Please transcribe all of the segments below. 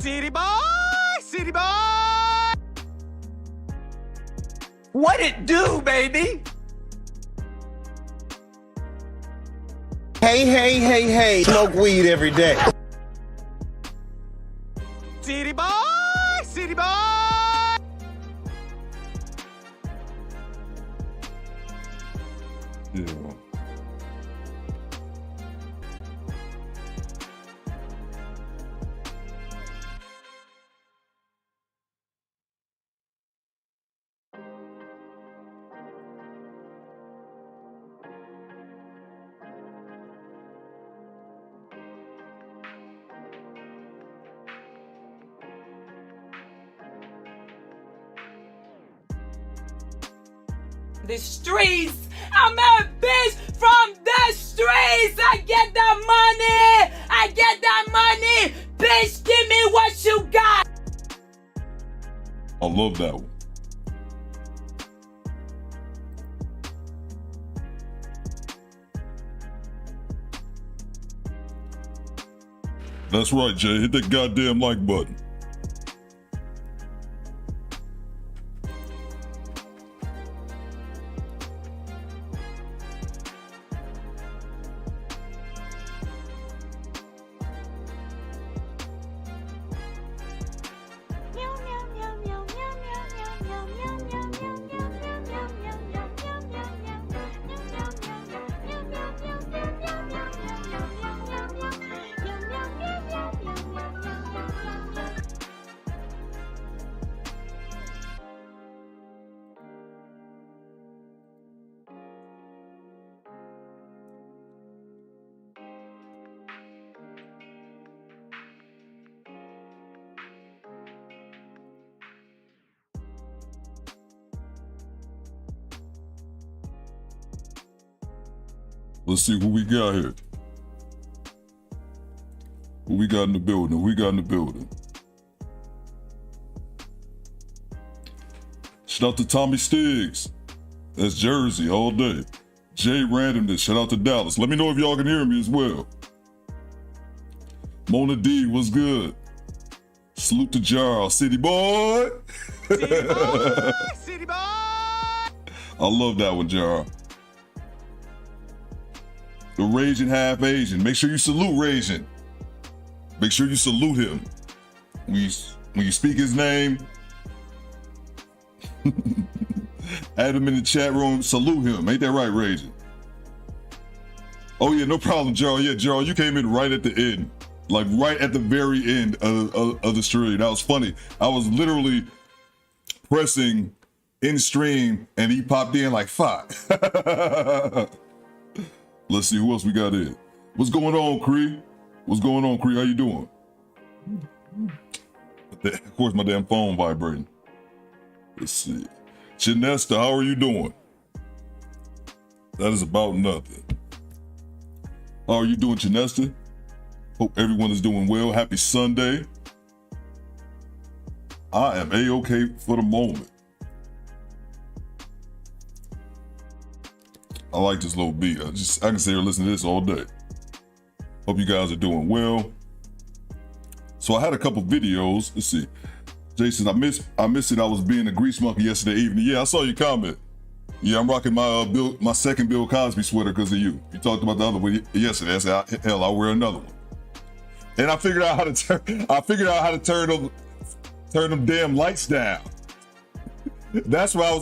City boy, city boy. What it do, baby? Hey, smoke weed every day. City boy, city boy. Yeah. The streets. I'm a bitch from the streets. I get that money. I get that money. Bitch, give me what you got. I love that one. That's right, Jay. Hit that goddamn like button. Let's see who we got here. Who we got in the building? Who we got in the building? Shout out to Tommy Stiggs. That's Jersey all day. Jay Randomness. Shout out to Dallas. Let me know if y'all can hear me as well. Mona D, what's good? Salute to Jar, City boy. City boy, city boy. I love that one, Jar. The Raging Half Asian. Make sure you salute Raging. Make sure you salute him. When you speak his name, add him in the chat room, salute him. Ain't that right, Raging? Oh yeah, no problem, Jarl. Yeah, Jarl, you came in right at the end. Like right at the very end of the stream. That was funny. I was literally pressing in stream and he popped in like, fuck. Let's see who else we got in. What's going on, Cree? What's going on, Cree? How you doing? Of course, my damn phone vibrating. Let's see. Janesta, how are you doing? That is about nothing. How are you doing, Janesta? Hope everyone is doing well. Happy Sunday. I am A-okay for the moment. I like this little beat. I can sit here and listen to this all day. Hope you guys are doing well. So I had a couple videos. Let's see. Jason, I missed it. I was being a grease monkey yesterday evening. Yeah, I saw your comment. Yeah, I'm rocking my second Bill Cosby sweater because of you. You talked about the other one yesterday. I said, hell, I'll wear another one. And I figured out how to turn them damn lights down. That's why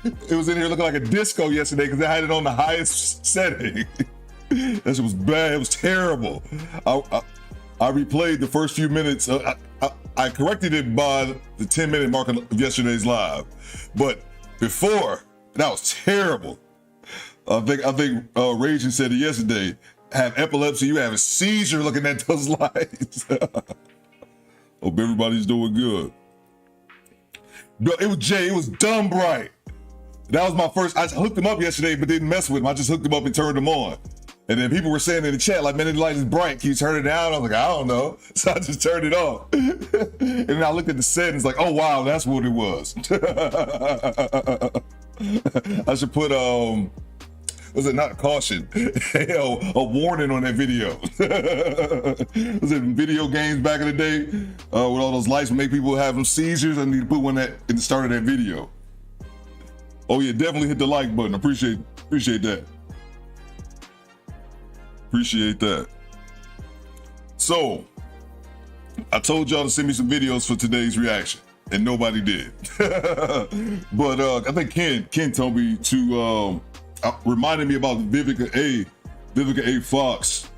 it was in here looking like a disco yesterday because I had it on the highest setting. That shit was bad. It was terrible. I replayed the first few minutes. I corrected it by the 10-minute mark of yesterday's live, but before that was terrible. I think Raging said it yesterday. Have epilepsy, you have a seizure looking at those lights. Hope everybody's doing good. It was Jay. It was dumb bright. That was my first. I hooked them up yesterday, but didn't mess with them. I just hooked them up and turned them on. And then people were saying in the chat, like, man, the light is bright. Can you turn it down? I was like, I don't know. So I just turned it off. And then I looked at the settings, like, oh wow, that's what it was. I should put Was it not caution? Hell, a warning on that video. Was it video games back in the day with all those lights make people have them seizures? I need to put one at in the start of that video. Oh yeah, definitely hit the like button. Appreciate that. Appreciate that. So, I told y'all to send me some videos for today's reaction, and nobody did. But I think Ken told me to reminded me about Vivica A. Fox.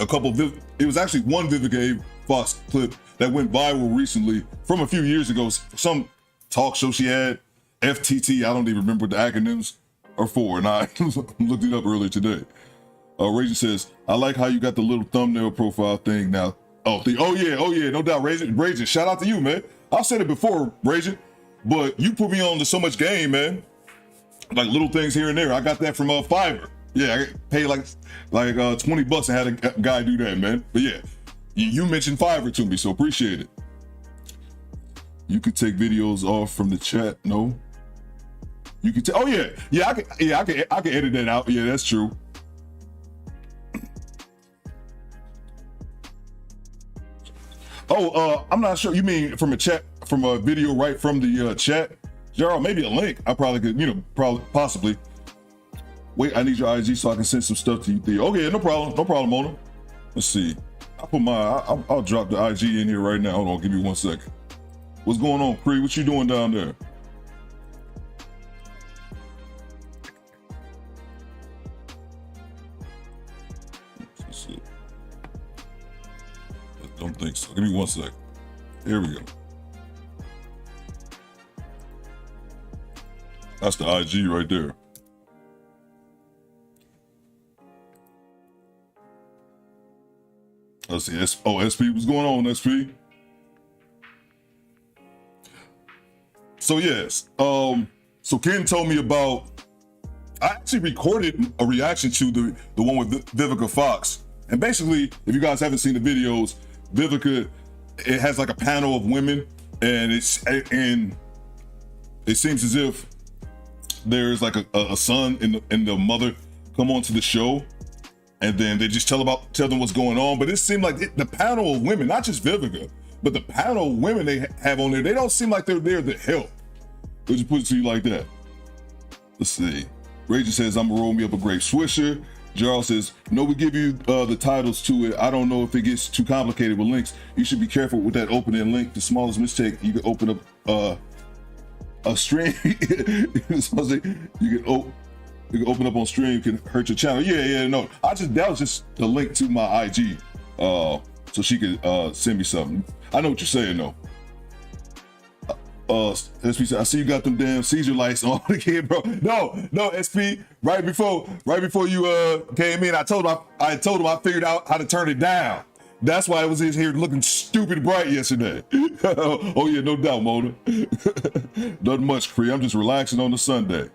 It was actually one Vivica A. Fox clip that went viral recently from a few years ago. Some talk show she had, FTT. I don't even remember what the acronyms are for, and I looked it up earlier today. Raging says, I like how you got the little thumbnail profile thing now. Oh yeah, no doubt, Raging. Shout out to you, man. I've said it before, Raging, but you put me on to so much game, man. Like little things here and there. I got that from Fiverr. Yeah, I paid like $20 and had a guy do that, man. But yeah, you mentioned Fiverr to me, so appreciate it. You could take videos off from the chat. No, you could. Oh yeah, I can edit that out. Yeah, that's true. Oh, I'm not sure. You mean from a video right from the chat? Gerald, maybe a link. I probably could, possibly. Wait, I need your IG so I can send some stuff to you, Theo. Okay, no problem, Mona. Let's see. I'll drop the IG in here right now. Hold on, give me 1 second. What's going on, Cree? What you doing down there? Let's see. I don't think so. Give me 1 second. Here we go. That's the IG right there. Let's see. SP, what's going on, SP? So yes, so Ken told me about. I actually recorded a reaction to the one with Vivica Fox, and basically, if you guys haven't seen the videos, Vivica, it has like a panel of women, and it seems as if there's like a son and the mother come onto the show, and then they just tell them what's going on. But it seemed like the panel of women, not just Vivica, but the panel of women they have on there, they don't seem like they're there to help. They'll just put it to you like that. Let's see. Rager says, I'm gonna roll me up a grape swisher. Jarl says, no, we give you the titles to it. I don't know if it gets too complicated with links. You should be careful with that opening link. The smallest mistake, you can open up a stream. You can open up on stream, can hurt your channel. Yeah, no. That was just the link to my IG. So she could send me something. I know what you're saying though. SP said, I see you got them damn seizure lights on again, bro. No, SP. Right before you came in, I told him I figured out how to turn it down. That's why I was in here looking stupid bright yesterday. Oh yeah, no doubt, Mona. Nothing much, Cree. I'm just relaxing on the Sunday.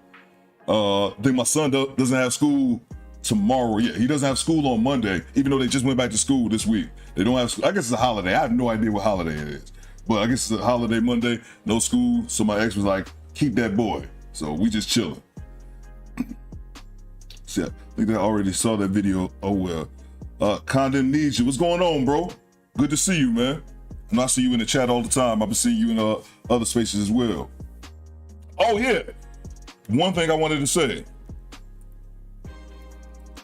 I think my son doesn't have school tomorrow. Yeah, he doesn't have school on Monday, even though they just went back to school this week. They don't have school. I guess it's a holiday. I have no idea what holiday it is. But I guess it's a holiday Monday, no school. So my ex was like, keep that boy. So we just chilling. See, I think I already saw that video. Oh well. Condon needs you. What's going on, bro? Good to see you, man. And I see you in the chat all the time. I've been seeing you in other spaces as well. Oh yeah. One thing I wanted to say.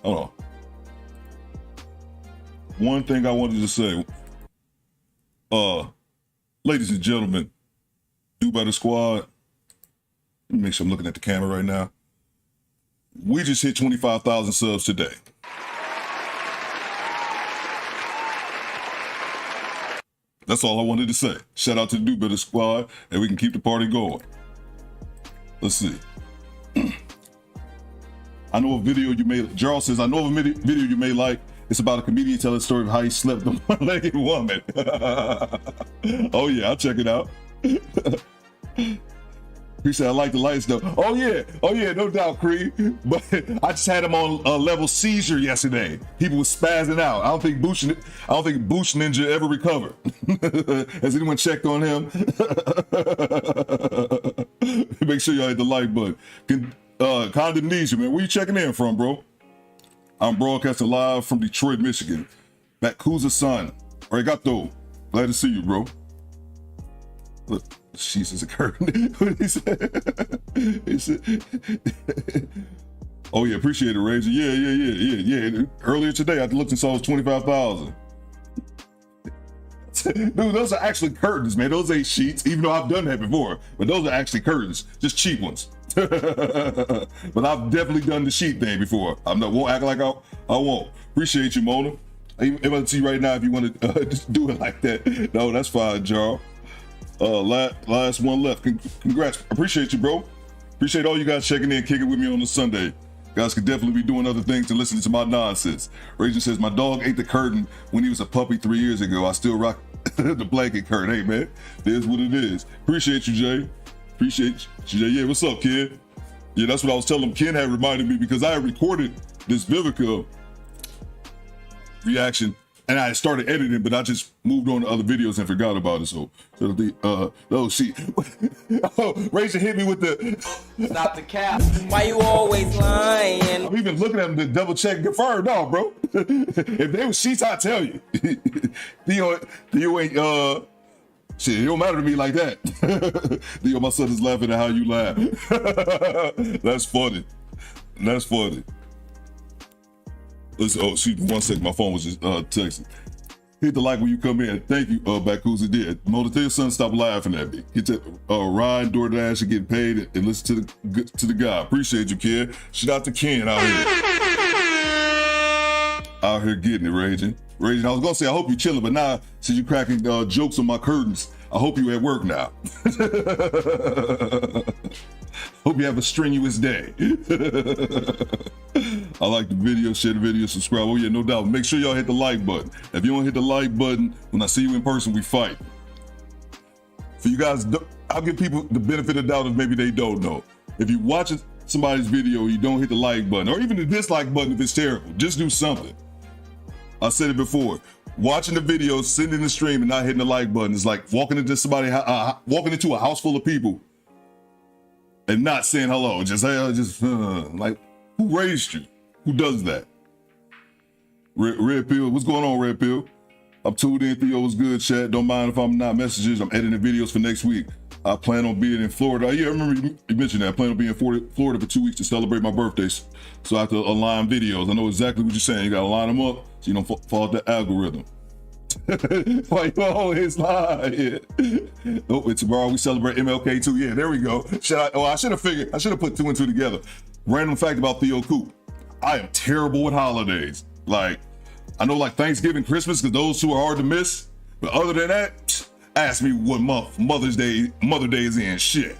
Hold on. One thing I wanted to say. Ladies and gentlemen, Do Better Squad. Let me make sure I'm looking at the camera right now. We just hit 25,000 subs today. That's all I wanted to say. Shout out to the Do Better Squad, and we can keep the party going. Let's see. I know a video you may, Gerald says, I know of a video you may like. It's about a comedian telling the story of how he slept with a one-legged woman. Oh yeah, I'll check it out. He said, I like the lights though. Oh yeah, no doubt, Creed. But I just had him on a level seizure yesterday. People were spazzing out. I don't think Boosh Ninja ever recovered. Has anyone checked on him? Make sure y'all hit the like button. Condemnation, man. Where you checking in from, bro? I'm broadcasting live from Detroit, Michigan. Bakuza-san. Arigato. Glad to see you, bro. Look, Jesus, a curtain. What he said? He said, oh yeah, appreciate it, Razor. Yeah. Earlier today, I looked and saw it was 25,000. Dude, those are actually curtains, man. Those ain't sheets, even though I've done that before. But those are actually curtains, just cheap ones. But I've definitely done the sheet thing before. Won't act like I won't. Appreciate you, Mona. I'm able to see right now if you want to just do it like that. No, that's fine, Jarl. Last one left. Congrats. Appreciate you, bro. Appreciate all you guys checking in, kicking with me on the Sunday. Guys could definitely be doing other things and listening to my nonsense. Raging says, my dog ate the curtain when he was a puppy 3 years ago. I still rock the blanket curtain. Hey, man, it is what it is. Appreciate you, Jay. Appreciate you, Jay. Yeah, what's up, kid? Yeah, that's what I was telling him. Ken had reminded me because I had recorded this Vivica reaction and I started editing, but I just moved on to other videos and forgot about it. So Rachel hit me with the Stop the cap. Why you always lying? I'm even looking at them to double check and confirm. No, bro. If they were sheets, I'd tell you. Theo ain't shit, it don't matter to me like that. Theo, my son is laughing at how you laugh. That's funny. That's funny. Listen, oh, shoot, 1 second. My phone was just texting. Hit the like when you come in. Thank you, Bakuza did. Mona, tell your son stop laughing at me. Get to ride DoorDash and get paid and listen to the guy. Appreciate you, kid. Shout out to Ken out here. Out here getting it, Raging. I was gonna say I hope you're chilling, but now since you cracking jokes on my curtains, I hope you at work now. Hope you have a strenuous day. I like the video, share the video, subscribe. Oh yeah, no doubt. Make sure y'all hit the like button. If you don't hit the like button, when I see you in person, we fight. For you guys, I'll give people the benefit of the doubt if maybe they don't know. If you watch somebody's video, you don't hit the like button, or even the dislike button if it's terrible, just do something. I said it before. Watching the video, sitting in the stream, and not hitting the like button is like walking into walking into a house full of people and not saying hello. Like, who raised you? Who does that? Red Pill, what's going on, Red Pill? I'm tuned in. Theo was good, chat. Don't mind if I'm not messages. I'm editing videos for next week. I plan on being in Florida. Yeah, I remember you mentioned that. I plan on being in Florida for 2 weeks to celebrate my birthday. So I have to align videos. I know exactly what you're saying. You got to line them up so you don't follow the algorithm. Why you always lie? Oh, and tomorrow we celebrate MLK too. Yeah, there we go. I should have put 2 and 2 together. Random fact about Theo Coop. I am terrible with holidays. Like, I know like Thanksgiving, Christmas, because those two are hard to miss. But other than that, ask me what month Mother Day is in. Shit.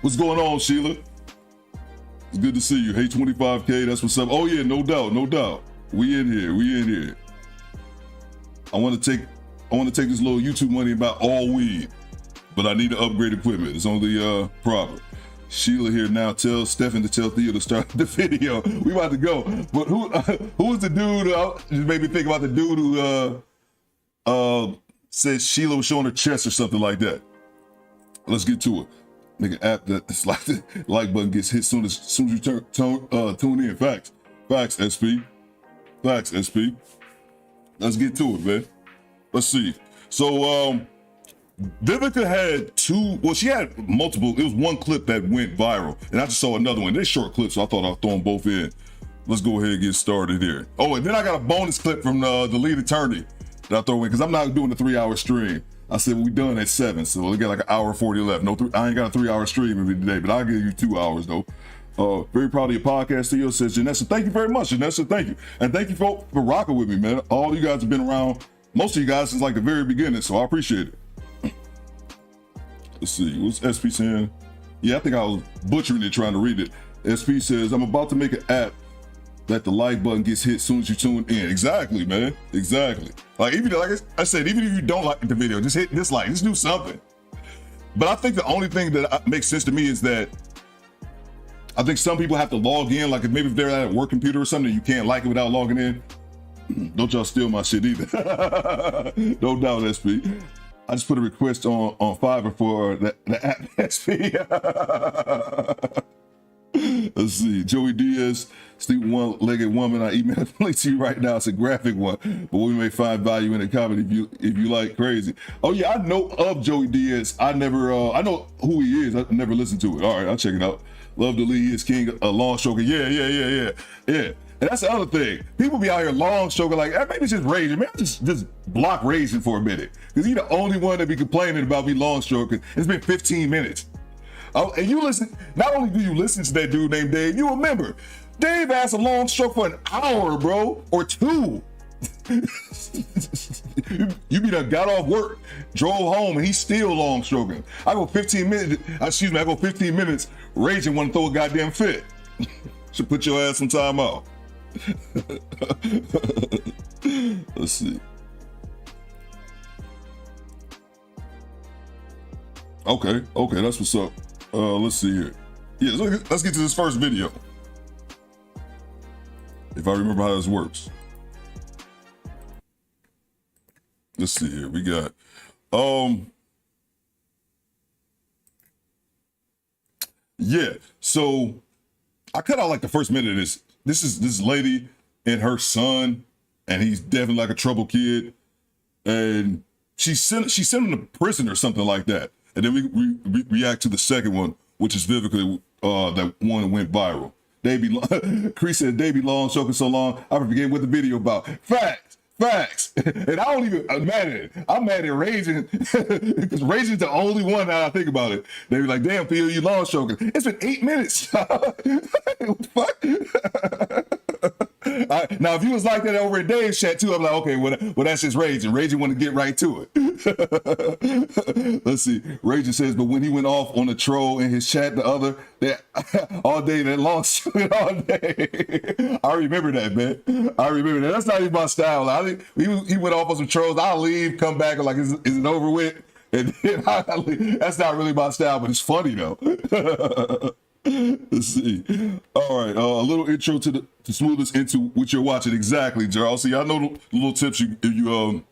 What's going on, Sheila? It's good to see you. Hey, 25K, that's what's up. Oh yeah, no doubt. We in here. I want to take this little YouTube money about all weed, but I need to upgrade equipment. It's only proper. Sheila here now. Tell Stefan to tell Theo to start the video. We about to go. But who was the dude? Just made me think about the dude who said Sheila was showing her chest or something like that. Let's get to it. Make an app that's like the like button gets hit soon as you tune in. Facts, SP. Let's get to it, man. Let's see. So Vivica had she had multiple. It was one clip that went viral, and I just saw another one. They're short clips, so I thought I'd throw them both in. Let's go ahead and get started here. Oh, and then I got a bonus clip from the lead attorney that I throw in, because I'm not doing a 3-hour stream. I said, well, we done at 7, so we got like an hour 40 left. I ain't got a 3-hour stream every day, but I'll give you 2 hours though. Very proud of your podcast, Theo, says Janessa. Thank you very much, Janessa. Thank you. And thank you for rocking with me, man. All you guys have been around, most of you guys since like the very beginning, so I appreciate it. Let's see, what's SP saying? Yeah, I think I was butchering it trying to read it. SP says, I'm about to make an app that the like button gets hit as soon as you tune in. Exactly, man. Exactly. Like, even like I said, even if you don't like the video, just hit dislike. Just do something. But I think the only thing that makes sense to me is that I think some people have to log in. Like, if they're at a work computer or something, you can't like it without logging in. Don't y'all steal my shit either. No doubt, SP. I just put a request on Fiverr for the app SP. Let's see. Joey Diaz, sleep one-legged woman. I email the link to you right now. It's a graphic one, but we may find value in the comment if you like crazy. Oh yeah, I know of Joey Diaz. I know who he is. I never listened to it. All right, I'll check it out. Love to lead his king, a long stroker. Yeah. And that's the other thing. People be out here long stroking like, maybe it's just raging. Man, just block raging for a minute. Because he's the only one that be complaining about me long stroking. It's been 15 minutes. Oh, and you listen, not only do you listen to that dude named Dave, you remember, Dave has a long stroke for an hour, bro, or 2. You be done got off work, drove home, and he's still long stroking. I go 15 minutes raging, want to throw a goddamn fit. Should put your ass some time out. Let's see. Okay, that's what's up. Let's see here. Yeah, let's get to this first video. If I remember how this works. Let's see here. We got, yeah. So I cut out like the first minute of this. This is this lady and her son, and he's definitely like a troubled kid, and she sent him to prison or something like that. And then we react to the second one, which is Vivica, that one that went viral. Chris said they be long stroking so long, I forget what the video about. Facts. And I don't even, I'm mad at it. I'm mad at Raging, because Raging's the only one that I think about it. They be like, damn, Theo, you long stroking. It's been 8 minutes. What the fuck? Now, if you was like that over at Dave's chat too, I'm like, okay, well that's just Raging. Raging want to get right to it. Let's see. Raging says, but when he went off on the troll in his chat, the other, that all day, that long shit all day. I remember that, man. I remember that. That's not even my style. I think he went off on some trolls. I'll leave, come back, and like, is it over with? And then I leave. That's not really my style, but it's funny though. Let's see. All right, a little intro to smooth us into what you're watching. Exactly, Gerald. See, I know the little tips you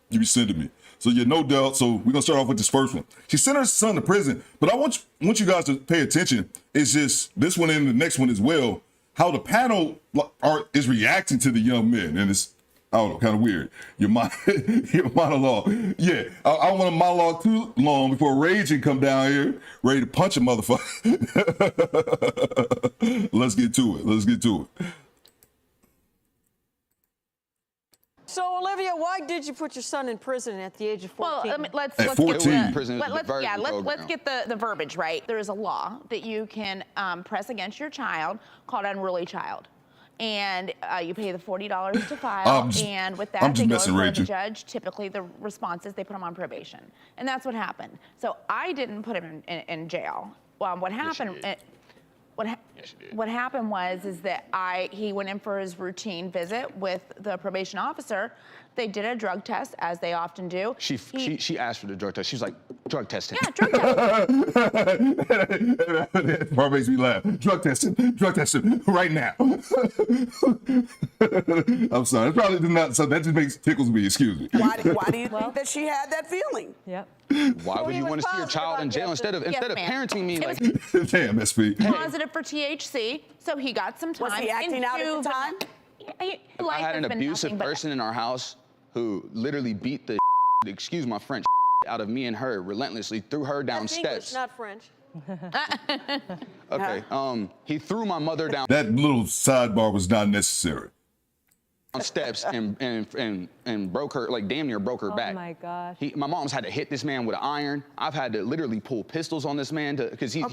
be sending me. So yeah, no doubt. So we're gonna start off with this first one. She sent her son to prison, but I want you guys to pay attention. It's just this one and the next one as well. How the panel is reacting to the young men, and it's, I don't know, kind of weird. Your monologue. Yeah, I don't want to monologue too long before Raging come down here, ready to punch a motherfucker. Let's get to it. So, Olivia, why did you put your son in prison at the age of 14? Well, let's At 14. let's get the verbiage right. There is a law that you can press against your child called unruly child. And you pay the $40 to file, and with that, they go in front of the judge. Typically, the response is they put him on probation, and that's what happened. So I didn't put him in jail. Well, what happened? What happened was that he went in for his routine visit with the probation officer. They did a drug test, as they often do. She asked for the drug test. She was like, drug testing. Yeah, drug testing. That part makes me laugh. Drug testing right now. I'm sorry. It probably did not. So that just tickles me. Excuse me. Why do you think that she had that feeling? Yep. Why would you want to see your child in jail instead of parenting me? Like, damn, SP. Positive for THC, so he got some time. Was he acting out at the time? I had an abusive person in our house who literally beat the excuse my French out of me and her relentlessly, threw her down steps. English, not French. Okay. He threw my mother down That little sidebar was not necessary. steps and broke her, like damn near broke her back. Oh my gosh. My mom's had to hit this man with an iron. I've had to literally pull pistols on this man because he's a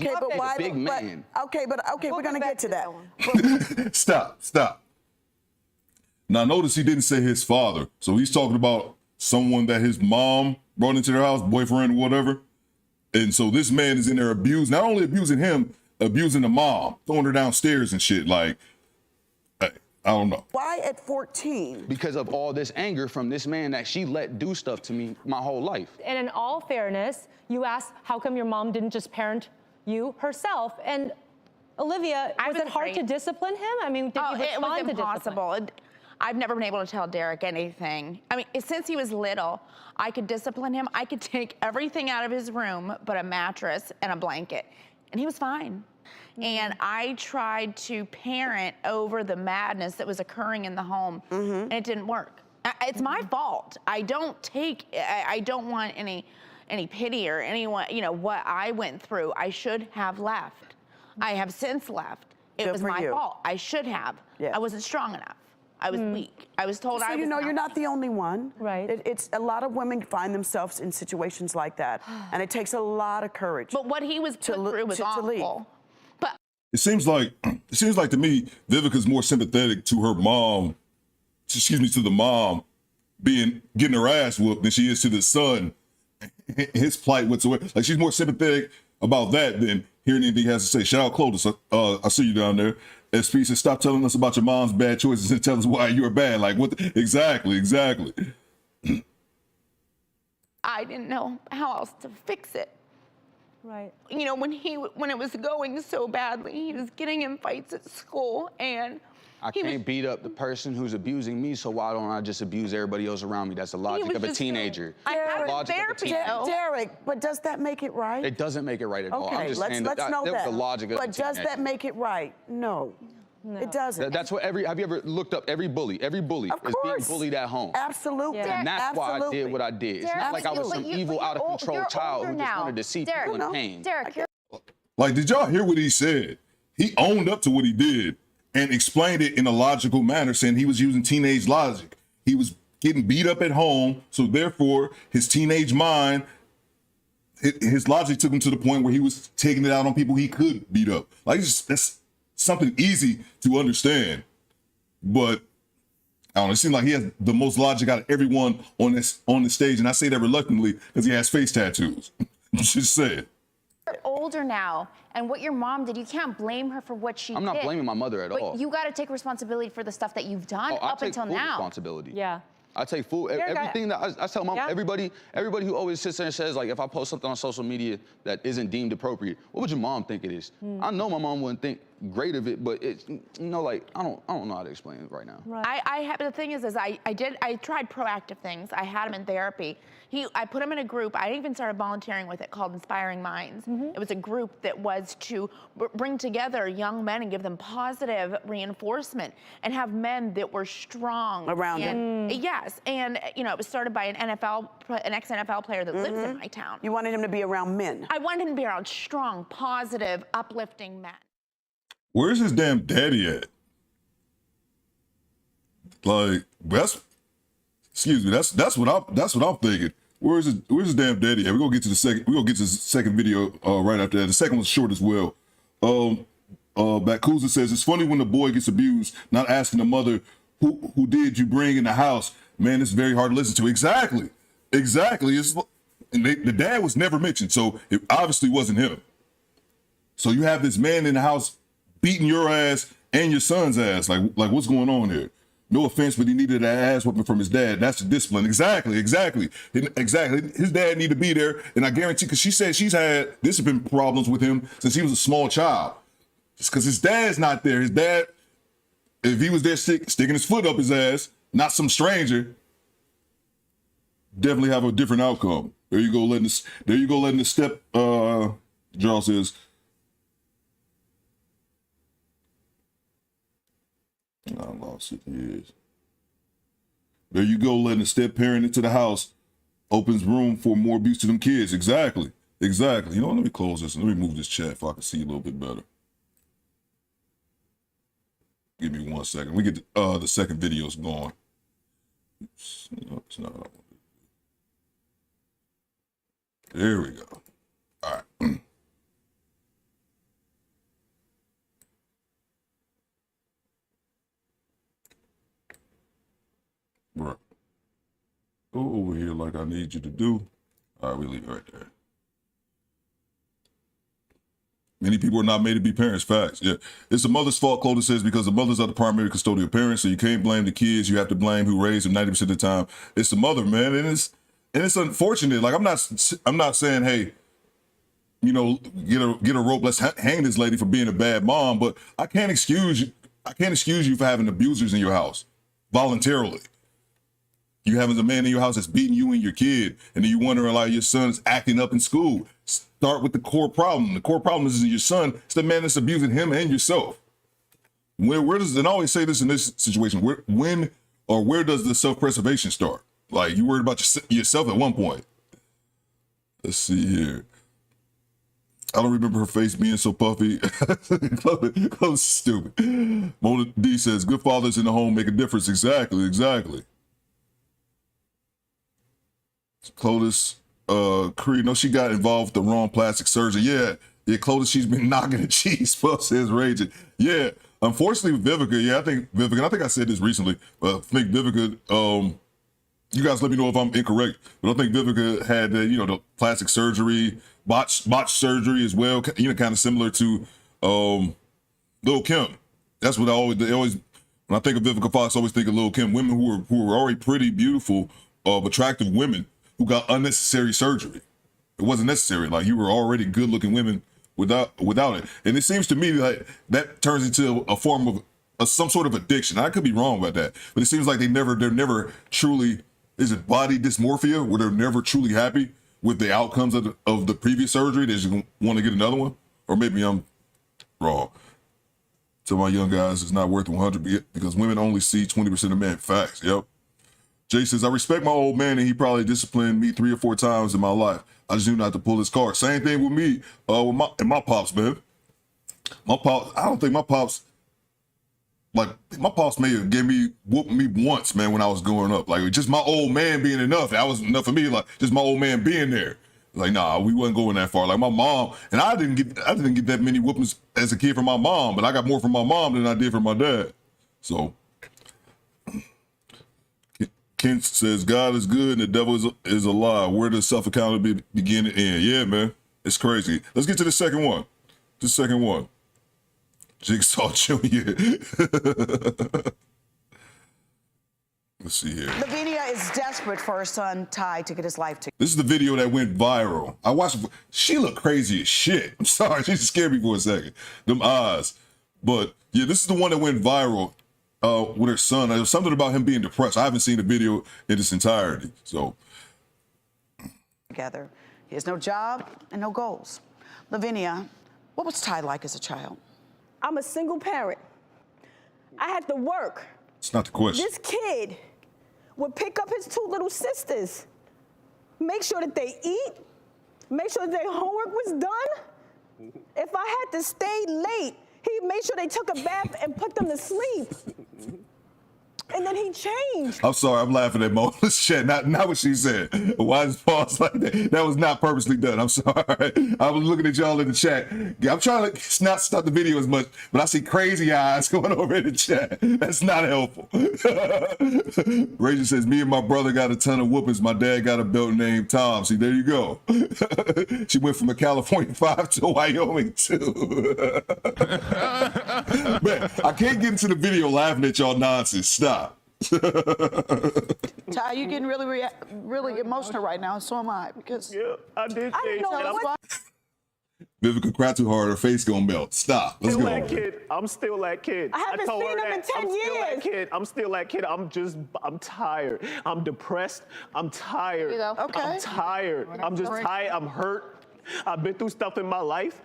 big man. Okay, we're gonna get to that. Stop. Now notice he didn't say his father. So he's talking about someone that his mom brought into their house, boyfriend or whatever. And so this man is in there not only abusing him, abusing the mom, throwing her downstairs and shit. Like, I don't know. Why at 14? Because of all this anger from this man that she let do stuff to me my whole life. And in all fairness, you asked how come your mom didn't just parent you herself? And Olivia, was it hard to discipline him? I mean, did you respond to discipline? It was impossible. I've never been able to tell Derek anything. I mean, since he was little, I could discipline him. I could take everything out of his room but a mattress and a blanket, and he was fine. And I tried to parent over the madness that was occurring in the home, and it didn't work. It's my fault. I don't want any pity or anyone, you know, what I went through. I should have left. I have since left. It was my fault. I should have. Yeah. I wasn't strong enough. I was weak. I was told I was. So you know, you're not the only one. Right. It's a lot of women find themselves in situations like that, and it takes a lot of courage. But what he was put through was awful. But It seems like to me, Vivica's more sympathetic to her mom, to the mom getting her ass whooped than she is to the son, his plight whatsoever. Like, she's more sympathetic about that than hearing anything he has to say. Shout out Clovis. I see you down there. SP says, stop telling us about your mom's bad choices and tell us why you're bad. Like, what? Exactly. I didn't know how else to fix it. Right. You know, when it was going so badly, he was getting in fights at school, and I can't beat up the person who's abusing me, so why don't I just abuse everybody else around me? That's the logic of a teenager. I have therapy, though. Derek, but does that make it right? It doesn't make it right at all. I'm Okay, just let's saying know that was the logic of But does that make it right? No. It doesn't. That's what have you ever looked up every bully? Every bully Of is being course. bullied at home. Absolutely. And that's why I did what I did. It's not like I was some evil, out of control child who just wanted to see people in pain. Derek, you're Like, did y'all hear what he said? He owned up to what he did and explained it in a logical manner, saying he was using teenage logic. He was getting beat up at home, so therefore his teenage mind, his logic took him to the point where he was taking it out on people he could beat up. Like, that's something easy to understand. But I don't know, it seems like he has the most logic out of everyone on the stage, and I say that reluctantly because he has face tattoos. Just say it. Older now, and what your mom did, you can't blame her for what she did. I'm not blaming my mother at all. But you got to take responsibility for the stuff that you've done up until full now. Responsibility. Yeah. I take full everything that I tell mom. Yeah. Everybody who always sits there and says, like, if I post something on social media that isn't deemed appropriate, what would your mom think it is? I know my mom wouldn't think great of it, but it's, you know, like, I don't know how to explain it right now. Right. The thing is I tried proactive things. I had him in therapy. I put him in a group. I even started volunteering with it called Inspiring Minds. It was a group that was to bring together young men and give them positive reinforcement and have men that were strong Around him. Yes, and you know, it was started by an ex-NFL player that lives in my town. You wanted him to be around men. I wanted him to be around strong, positive, uplifting men. Where's his damn daddy at? Like, that's what I'm thinking. Where's his damn daddy at? We're gonna get to the second video right after that. The second one's short as well. Bakuza says it's funny when the boy gets abused, not asking the mother who did you bring in the house. Man, it's very hard to listen to. Exactly. And the dad was never mentioned, so it obviously wasn't him. So you have this man in the house beating your ass and your son's ass. Like what's going on here? No offense, but he needed an ass whooping from his dad. That's the discipline. Exactly. His dad need to be there, and I guarantee, because she said she's had discipline problems with him since he was a small child. Just because his dad's not there. His dad, if he was there sticking his foot up his ass, not some stranger, definitely have a different outcome. There you go, letting the step. Jarl says. I lost it. Yes. There you go, letting a step parent into the house opens room for more abuse to them kids. Exactly. You know what? Let me close this. Let me move this chat so I can see a little bit better. Give me 1 second. We get the second video's going. Oops. No, it's not. There we go. All right. Right. Go over here like I need you to do. All right, we leave it right there. Many people are not made to be parents. Facts. Yeah. It's the mother's fault, Clovis says, because the mothers are the primary custodial parents, so you can't blame the kids. You have to blame who raised them 90% of the time. It's the mother, man. And it's unfortunate. Like, I'm not saying, hey, you know, get a rope, let's hang this lady for being a bad mom, but I can't excuse you for having abusers in your house. voluntarily. You having a man in your house that's beating you and your kid, and then you wondering like your son's acting up in school. Start with the core problem. The core problem is your son. It's the man that's abusing him and yourself. Where does, and I always say this in this situation, where does the self-preservation start? Like, you worried about yourself at one point. Let's see here. I don't remember her face being so puffy. Close, stupid. Mona D says, good fathers in the home make a difference. Exactly. Clotis, Creed, no, she got involved with the wrong plastic surgery. Yeah, Clotis, she's been knocking the cheese. Puff says, raging. Yeah, unfortunately, Vivica, I think I said this recently, but I think Vivica, you guys let me know if I'm incorrect, but I think Vivica had the plastic surgery, botched surgery as well, kind of similar to Lil' Kim. That's what they always, when I think of Vivica Fox, I always think of Lil' Kim, women who were already pretty beautiful, attractive women who got unnecessary surgery. It wasn't necessary. Like, you were already good-looking women without it. And it seems to me like that turns into a form of some sort of addiction. I could be wrong about that, but it seems like they're never truly, is it body dysmorphia, where they're never truly happy with the outcomes of the previous surgery? They just want to get another one? Or maybe I'm wrong. To my young guys, it's not worth 100 because women only see 20% of men. Facts, yep. Jay says, I respect my old man and he probably disciplined me 3 or 4 times in my life. I just knew not to pull his card. Same thing with me, with my pops, man. My pops, I don't think my pops may have whooped me once, man, when I was growing up. Like, just my old man being enough. That was enough for me. Like, just my old man being there. Like, nah, we wasn't going that far. Like, my mom, and I didn't get that many whoopings as a kid from my mom, but I got more from my mom than I did from my dad. So, Kent says, God is good and the devil is a lie. Where does self-accountability begin and end? Yeah, man, it's crazy. Let's get to the second one. Jigsaw Jr. Let's see here. Lavinia is desperate for her son, Ty, to get his life together. This is the video that went viral. I watched it. She looked crazy as shit. I'm sorry, she just scared me for a second. Them eyes. But yeah, this is the one that went viral with her son. There was something about him being depressed. I haven't seen the video in its entirety. So. Together. He has no job and no goals. Lavinia, what was Ty like as a child? I'm a single parent. I had to work. It's not the question. This kid would pick up his 2 little sisters, make sure that they eat, make sure that their homework was done. If I had to stay late, he made sure they took a bath and put them to sleep. And then he changed. I'm sorry, I'm laughing at Mola's chat. Not what she said. Why is pause like that? That was not purposely done. I'm sorry. I was looking at y'all in the chat. I'm trying to not stop the video as much, but I see crazy eyes going over in the chat. That's not helpful. Rachel says, me and my brother got a ton of whoopings. My dad got a belt named Tom. See, there you go. She went from a California 5 to a Wyoming 2. Man, I can't get into the video laughing at y'all nonsense. Stop. Ty, you getting really emotional right now, and so am I, because I did. I didn't know what. Vivica cried too hard, her face gonna melt. Stop. Let's go. I'm still that kid. I haven't seen him in 10 years. I'm still that kid. I'm tired. I'm depressed. I'm tired. There you go. Okay. I'm tired. I'm just tired. I'm hurt. I've been through stuff in my life.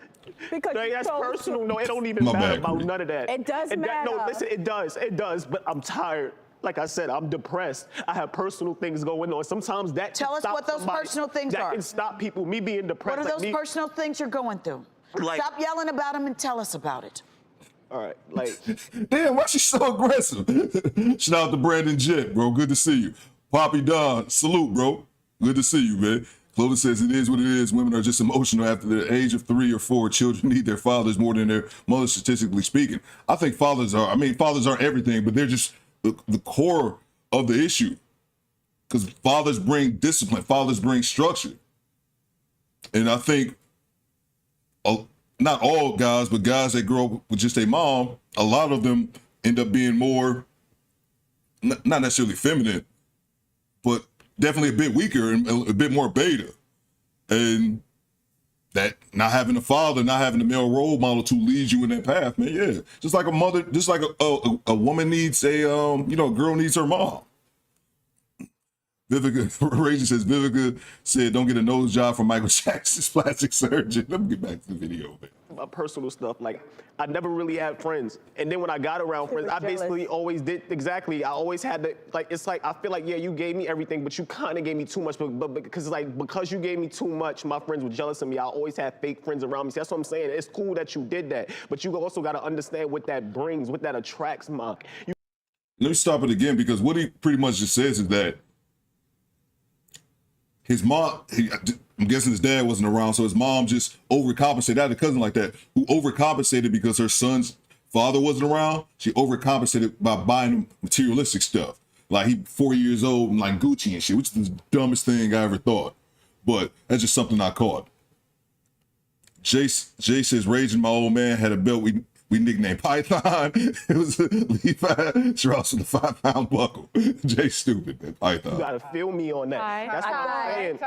Because that's personal. No, it don't even matter about none of that. It does matter. No, listen, it does. But I'm tired. Like I said, I'm depressed. I have personal things going on. Sometimes that Tell us what those personal things that are. can stop people. Me being depressed. What are those personal things you're going through? Stop yelling about them and tell us about it. All right, like. Damn, why she so aggressive? Shout out to Brandon Jett, bro. Good to see you. Poppy Don, salute, bro. Good to see you, man. Clovis says it is what it is. Women are just emotional after the age of 3 or 4. Children need their fathers more than their mothers, statistically speaking. I think fathers aren't everything, but they're just the core of the issue. Because fathers bring discipline, fathers bring structure. And I think not all guys, but guys that grow up with just a mom, a lot of them end up being more, not necessarily feminine, but definitely a bit weaker and a bit more beta. And that not having a father, not having a male role model to lead you in that path, man. Yeah, just like a mother, just like a woman needs a a girl needs her mom. Vivica Raging says Vivica said don't get a nose job from Michael Jackson's plastic surgeon. Let me get back to the video, man. My personal stuff, like I never really had friends, and then when I got around friends, I basically always did exactly. I always had to it's like I feel like yeah, you gave me everything, but you kind of gave me too much. But because you gave me too much, my friends were jealous of me. I always had fake friends around me. See, that's what I'm saying. It's cool that you did that, but you also got to understand what that brings, what that attracts, Mark. Let me stop it again because what he pretty much just says is that his mom, I'm guessing his dad wasn't around, so his mom just overcompensated. I had a cousin like that who overcompensated because her son's father wasn't around. She overcompensated by buying him materialistic stuff. Like he 4 years old and like Gucci and shit, which is the dumbest thing I ever thought. But that's just something I caught. Jay says, Raging, my old man, had a belt we nicknamed Python. It was a Levi Strauss with a 5-pound buckle. Jay stupid, man. Python. You gotta feel me on that. That's what I'm saying.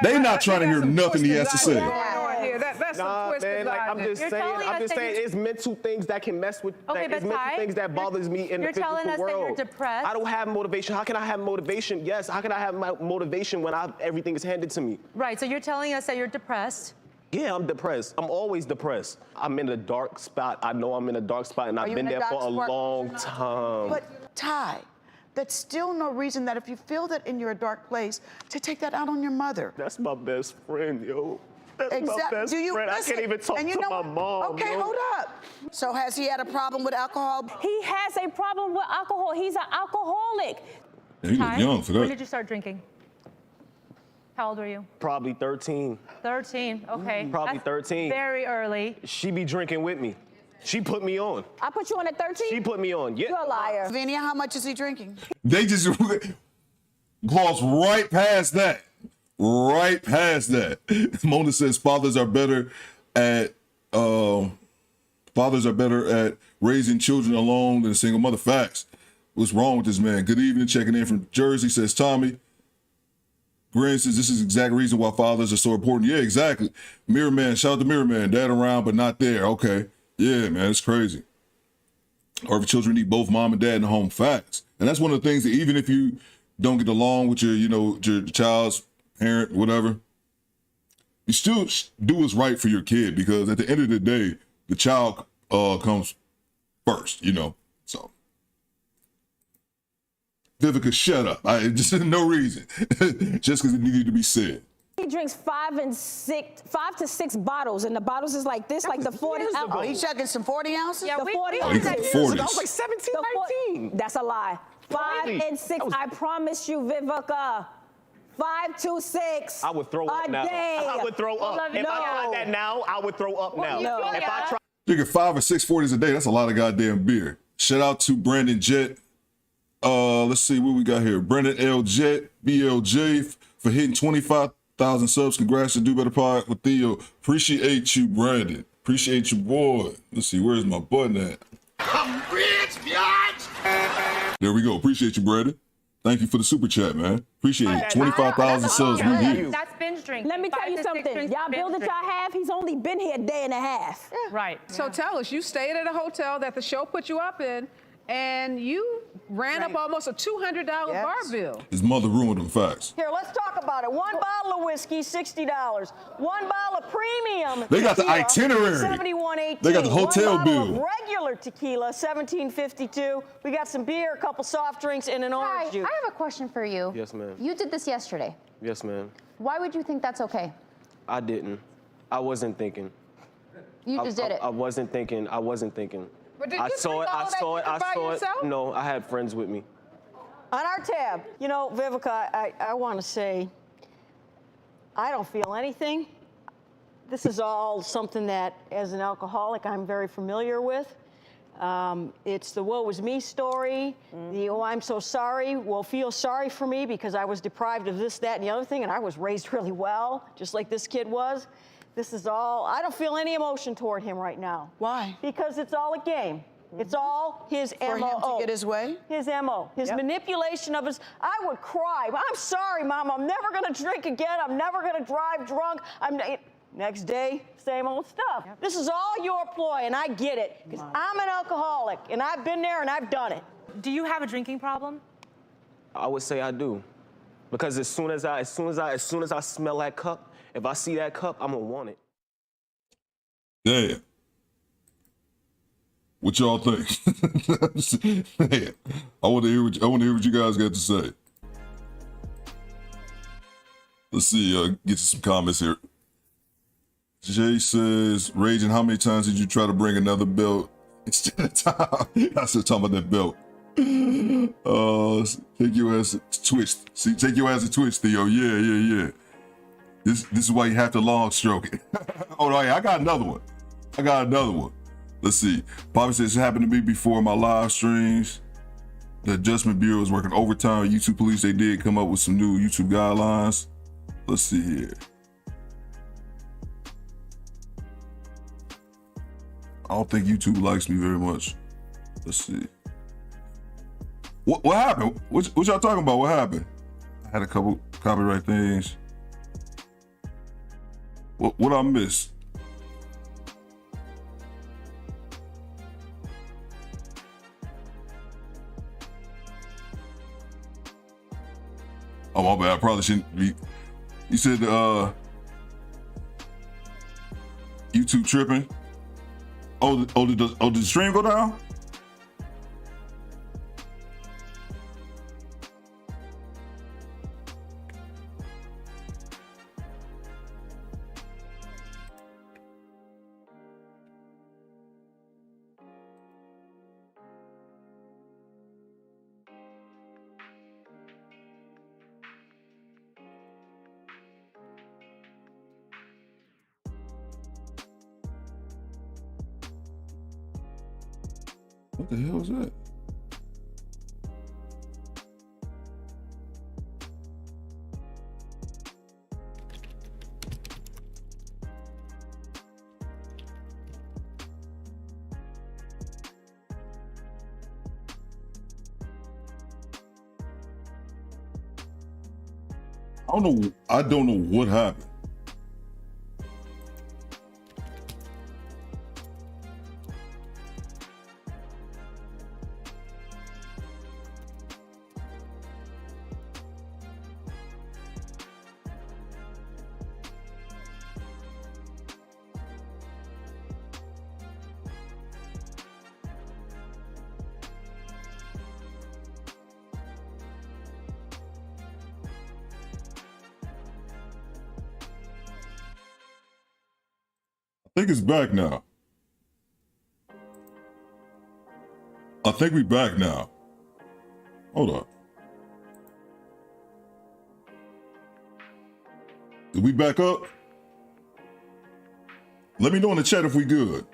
They not trying to hear nothing he has to say. That's nah, man, like I'm just saying, it's mental things that can mess with. Okay, it's mental things that bothers me in the physical world. You're telling us that you're depressed. I don't have motivation. How can I have motivation? Yes. How can I have my motivation when everything is handed to me? Right. So you're telling us that you're depressed. Yeah, I'm depressed. I'm always depressed. I'm in a dark spot. I know I'm in a dark spot, and I've been there for a long time. But Ty, that's still no reason that if you feel that you're a dark place, to take that out on your mother. That's my best friend, yo. That's my best friend. I can't even talk to my mom. Okay, hold up. So has he had a problem with alcohol? He has a problem with alcohol. He's an alcoholic. Yeah, he was young for that. When did you start drinking? How old are you? Probably 13. 13, okay. Probably 13. Very early. She be drinking with me. She put me on. I put you on at 13? She put me on, yeah. You're a liar. Lavinia, how much is he drinking? They just gloss right past that. Right past that. Mona says fathers are better at raising children alone than a single mother. Facts. What's wrong with this man? Good evening, checking in from Jersey, says Tommy. Grin says this is the exact reason why fathers are so important. Yeah, exactly. Mirror Man, shout out to Mirror Man. Dad around, but not there. Okay. Yeah, man, it's crazy. Or if children need both mom and dad in the home. Facts. And that's one of the things that even if you don't get along with your child's parent, whatever, you still do what's right for your kid, because at the end of the day, the child comes first, so. Vivica, shut up. Just no reason. Just because it needed to be said. He drinks 5 to 6 bottles, and the bottles is like this, like the 40 ounces. Oh, he's chugging some 40 ounces? Yeah, the 40 ounces. I was like 17, 19. That's a lie. 5 and 6. I promise you, Vivica. 5 to 6. I would throw up now. I would throw up. If I tried that now, I would throw up now. If I tried. Drinking 5 or 6 40s a day, that's a lot of goddamn beer. Shout out to Brandon Jett. Let's see what we got here. Brandon L. Jet, BLJ, for hitting 25,000 subs. Congrats to Do Better Pod with Theo. Appreciate you, Brandon. Appreciate you, boy. Let's see, where's my button at? I'm rich, bitch! There we go. Appreciate you, Brandon. Thank you for the super chat, man. Appreciate it. 25,000 subs. That's binge drinking. Let me tell you something. Y'all bill that y'all have, he's only been here a day and a half. Yeah. Right. So tell us, you stayed at a hotel that the show put you up in, and you ran up almost a $200 bar bill. His mother ruined him, facts. Here, let's talk about it. 1 bottle of whiskey, $60. 1 bottle of premium They got tequila, the itinerary. $71.18. They got the hotel 1 bill. bottle of regular tequila, $17.52. We got some beer, a couple soft drinks, and an orange juice. I have a question for you. Yes, ma'am. You did this yesterday. Yes, ma'am. Why would you think that's okay? I didn't. I wasn't thinking. You just did it. I wasn't thinking. But did I you saw it. I saw it. No, I had friends with me. On our tab, Vivica, I want to say, I don't feel anything. This is all something that, as an alcoholic, I'm very familiar with. It's the woe is me story, the oh, I'm so sorry, well, feel sorry for me because I was deprived of this, that, and the other thing, and I was raised really well, just like this kid was. This is all, I don't feel any emotion toward him right now. Why? Because it's all a game. It's all his MO. For him to get his way? His MO. His manipulation of his, I would cry. I'm sorry, Mom. I'm never going to drink again. I'm never going to drive drunk. Next day, same old stuff. This is all your ploy, and I get it, because I'm an alcoholic, and I've been there and I've done it. Do you have a drinking problem? I would say I do, because as soon as I smell that cup, if I see that cup, I'm gonna want it. Damn. What y'all think? Man, I want to hear what you guys got to say. Let's see. Get you some comments here. Jay says, Raging, how many times did you try to bring another belt instead of time? I said talking about that belt. Take your ass to Twitch. See, take your ass to Twitch, Theo. Yeah. This is why you have to long stroke it. Oh, no, I got another one. Let's see. Bobby says, it happened to me before my live streams. The Adjustment Bureau is working overtime. YouTube police, they did come up with some new YouTube guidelines. Let's see here. I don't think YouTube likes me very much. Let's see. What happened? What y'all talking about? What happened? I had a couple copyright things. What I missed? Oh, my bad. I probably shouldn't be. You said YouTube tripping. Did the stream go down? What the hell is that? I don't know what happened. I think it's back now. I think we back now. Hold up. Did we back up? Let me know in the chat if we good.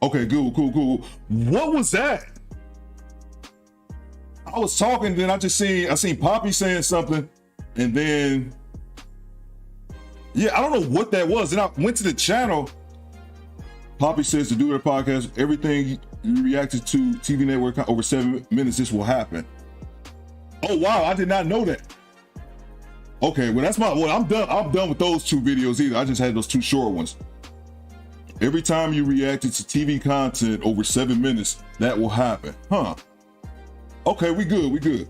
Okay, cool. What was that? I was talking, then I seen Poppy saying something, and then, yeah, I don't know what that was. Then I went to the channel. Poppy says to do their podcast, everything you reacted to TV network over 7 minutes, this will happen. Oh wow, I did not know that. Okay, well I'm done with those 2 videos either. I just had those 2 short ones. Every time you reacted to TV content over 7 minutes, that will happen. Huh. Okay, we good.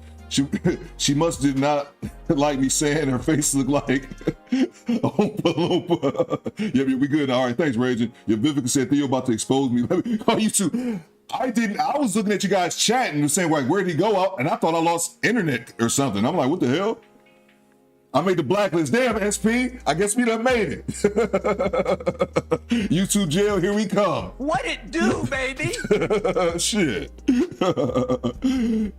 She must did not like me saying her face looked like Oompa Loompa. Yeah, we good. All right, thanks, Raging. Your Vivica said Theo about to expose me. Let me call you two. I was looking at you guys chatting and saying, like, where'd he go out? And I thought I lost internet or something. I'm like, what the hell? I made the blacklist. Damn, SP, I guess we done made it. YouTube jail, here we come. What it do, baby? Shit.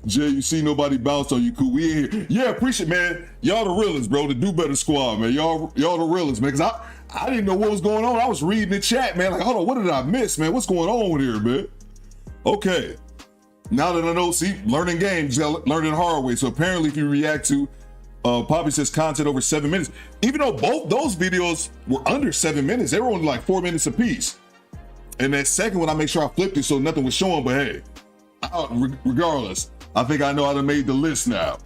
Jay, you see nobody bounced on you, cool. We in here. Yeah, appreciate, man. Y'all the realest, bro. The Do Better Squad, man. Y'all the realest, man. Cause I didn't know what was going on. I was reading the chat, man. Like, hold on, what did I miss, man? What's going on here, man? Okay. Now that I know, see, learning games, you gotta learn it the hard way. So apparently if you react to Poppy says content over 7 minutes. Even though both those videos were under 7 minutes, they were only like 4 minutes apiece. And that second one, I make sure I flipped it so nothing was showing, but hey, regardless, I think I know how to make the list now.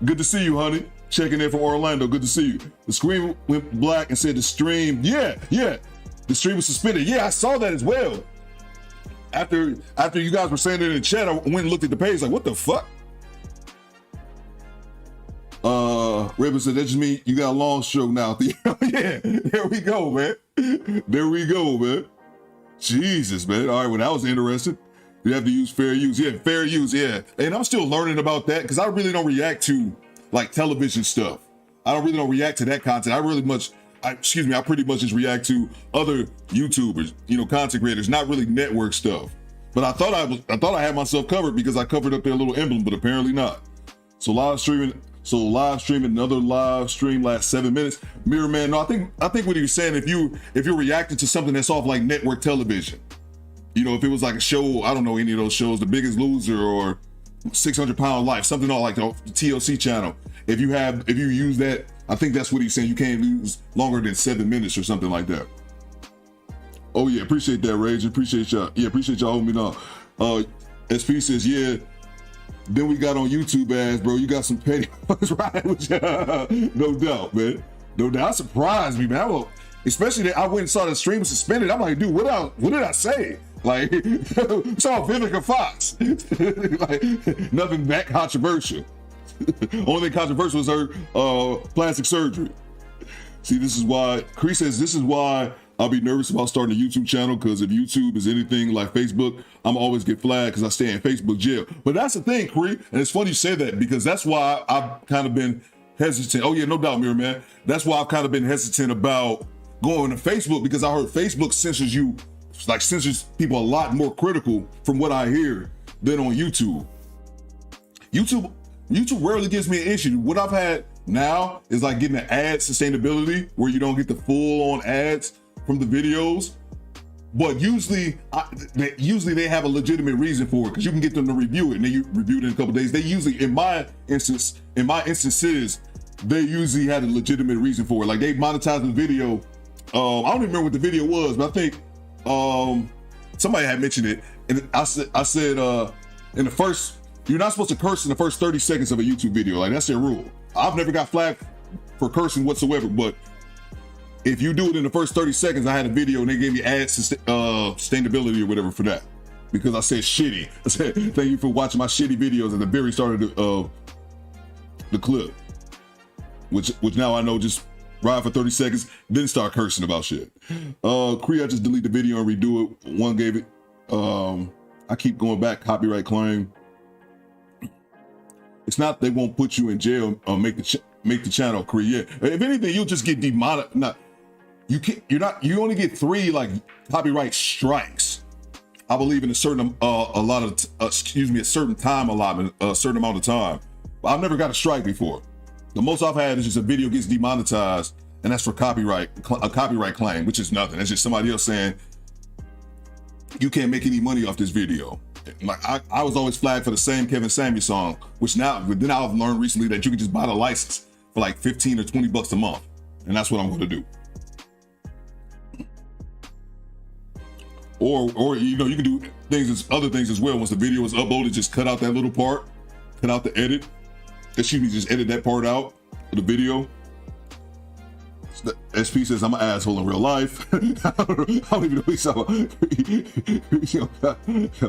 Good to see you, honey. Checking in from Orlando. Good to see you. The screen went black and said the stream. Yeah. The stream was suspended. Yeah, I saw that as well. After you guys were saying it in the chat, I went and looked at the page like, what the fuck? Raven said, that just means you got a long stroke now. Yeah, there we go, man. There we go, man. Jesus, man. All right, well, that was interesting. You have to use fair use. Yeah, fair use, yeah. And I'm still learning about that because I really don't react to like television stuff. I really don't react to that content. I pretty much just react to other YouTubers, content creators, not really network stuff. But I thought I had myself covered because I covered up their little emblem, but apparently not. So live streaming, another live stream last 7 minutes. Mirror Man, no, I think what he was saying, if you're reacting to something that's off like network television, if it was like a show, I don't know any of those shows, The Biggest Loser or 600 Pound Life, something on like the TLC channel. If you use that, I think that's what he's saying. You can't lose longer than 7 minutes or something like that. Oh yeah, appreciate that, Rage. Appreciate y'all. Yeah, appreciate y'all holding me down. SP says, yeah. Then we got on YouTube ads, bro. You got some petty right with you. No doubt, man. No doubt. That surprised me, man. Especially that I went and saw the stream suspended. I'm like, dude, what did I say? Like, saw Vivica Fox. Like, nothing that controversial. Only thing controversial was her plastic surgery. See, this is why, Cree says, this is why I'll be nervous about starting a YouTube channel, because if YouTube is anything like Facebook, I'm always get flagged because I stay in Facebook jail. But that's the thing, Cree, and it's funny you say that because that's why I've kind of been hesitant. Oh yeah, no doubt, Mirror Man. That's why I've kind of been hesitant about going to Facebook, because I heard Facebook censors people a lot more critical from what I hear than on YouTube. YouTube rarely gives me an issue. What I've had now is like getting the ad sustainability where you don't get the full on ads from the videos, but usually they have a legitimate reason for it, because you can get them to review it, and then you review it in a couple days. They usually, in my instances, they usually had a legitimate reason for it. Like they monetized the video. I don't even remember what the video was, but I think somebody had mentioned it, and I said in the first, you're not supposed to curse in the first 30 seconds of a YouTube video. Like that's their rule. I've never got flagged for cursing whatsoever, but if you do it in the first 30 seconds, I had a video and they gave me ad sustainability or whatever for that, because I said shitty. I said, thank you for watching my shitty videos at the very start of the clip, which now I know, just ride for 30 seconds, then start cursing about shit. Cree, I just delete the video and redo it. One gave it, I keep going back, copyright claim. It's not they won't put you in jail or make the channel, Cree. Yeah. If anything, you'll just get demonetized. You only get 3 like copyright strikes, I believe, in a certain a certain time allotment, a certain amount of time. But I've never got a strike before. The most I've had is just a video gets demonetized, and that's for a copyright claim, which is nothing. That's just somebody else saying you can't make any money off this video. Like I was always flagged for the same Kevin Samuels song, which then I've learned recently that you can just buy the license for like 15 or 20 bucks a month, and that's what I'm going to do. Or you can do other things as well. Once the video is uploaded, just cut out that little part, cut out the edit. Excuse me, just edit that part out of the video. SP says I'm an asshole in real life. I don't even know he's talking about.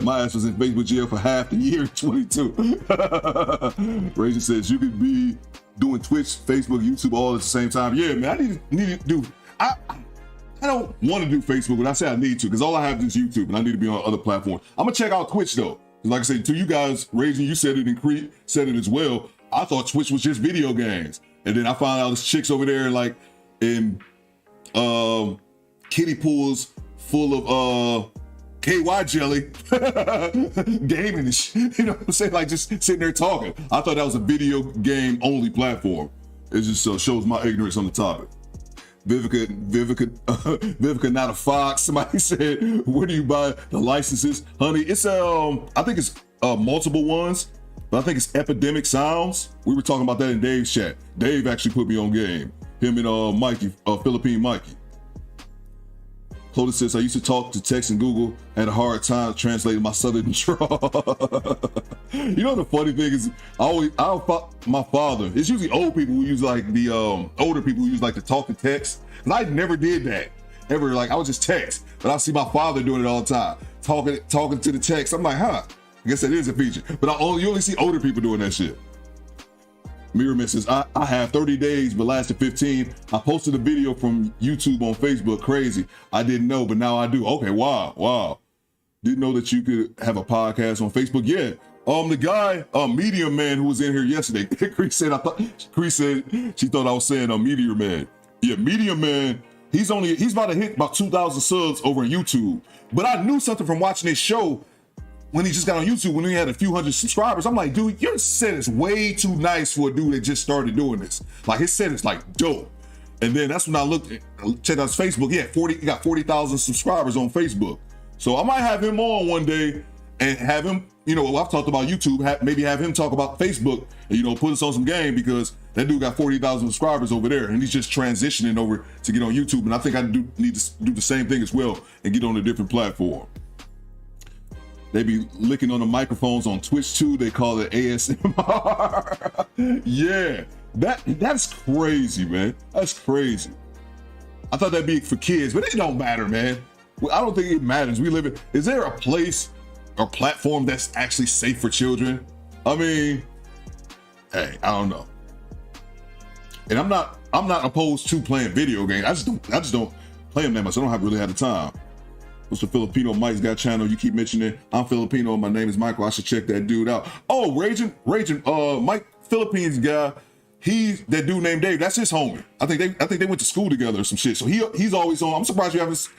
My ass was in Facebook jail for half the year, 22. Razor says you could be doing Twitch, Facebook, YouTube all at the same time. Yeah, man, I need to do. I don't want to do Facebook, but I say I need to, because all I have is YouTube, and I need to be on other platforms. I'm gonna check out Twitch though. Like I said to you guys, Razor, you said it, and Crete said it as well. I thought Twitch was just video games, and then I found out there's chicks over there like in kiddie pools full of KY jelly, gaming and shit. You know what I'm saying? Like just sitting there talking. I thought that was a video game only platform. It just shows my ignorance on the topic. Vivica, not a Fox. Somebody said, where do you buy the licenses? Honey, it's I think it's multiple ones. but I think it's Epidemic Sounds. We were talking about that in Dave's chat. Dave actually put me on game. Him and Mikey, Philippine Mikey. Clotis says, I used to talk to text and Google, had a hard time translating my southern drawl. You know the funny thing is, my father, it's usually old people who use like the older people who use like the talk to text. And I never did that. Ever, like I would just text. But I see my father doing it all the time. Talking to the text. I'm like, huh, I guess that is a feature. But you only see older people doing that shit. Mirrorman says, I have 30 days, but lasted 15. I posted a video from YouTube on Facebook. Crazy. I didn't know, but now I do. Okay, wow. Didn't know that you could have a podcast on Facebook. Yeah. The guy, Medium Man, who was in here yesterday, Chris said she thought I was saying Meteor Man. Yeah, Medium Man, he's about to hit about 2,000 subs over on YouTube. But I knew something from watching his show when he just got on YouTube, when he had a few hundred subscribers. I'm like, dude, your set is way too nice for a dude that just started doing this. Like, his set is like dope. And then that's when I checked out his Facebook. He got 40,000 subscribers on Facebook. So I might have him on one day and have him, I've talked about YouTube, maybe have him talk about Facebook and, put us on some game, because that dude got 40,000 subscribers over there and he's just transitioning over to get on YouTube. And I think I need to do the same thing as well and get on a different platform. They be licking on the microphones on Twitch too. They call it ASMR. Yeah, that's crazy, man. That's crazy. I thought that'd be for kids, but it don't matter, man. I don't think it matters. Is there a place or platform that's actually safe for children? I mean, hey, I don't know. And I'm not opposed to playing video games. I just don't play them that much. I don't really have the time. What's the Filipino Mike's got channel? You keep mentioning. I'm Filipino. My name is Michael. I should check that dude out. Oh, Raging. Mike, Philippines guy. He's that dude named Dave. That's his homie. I think they went to school together or some shit. So he's always on. I'm surprised you haven't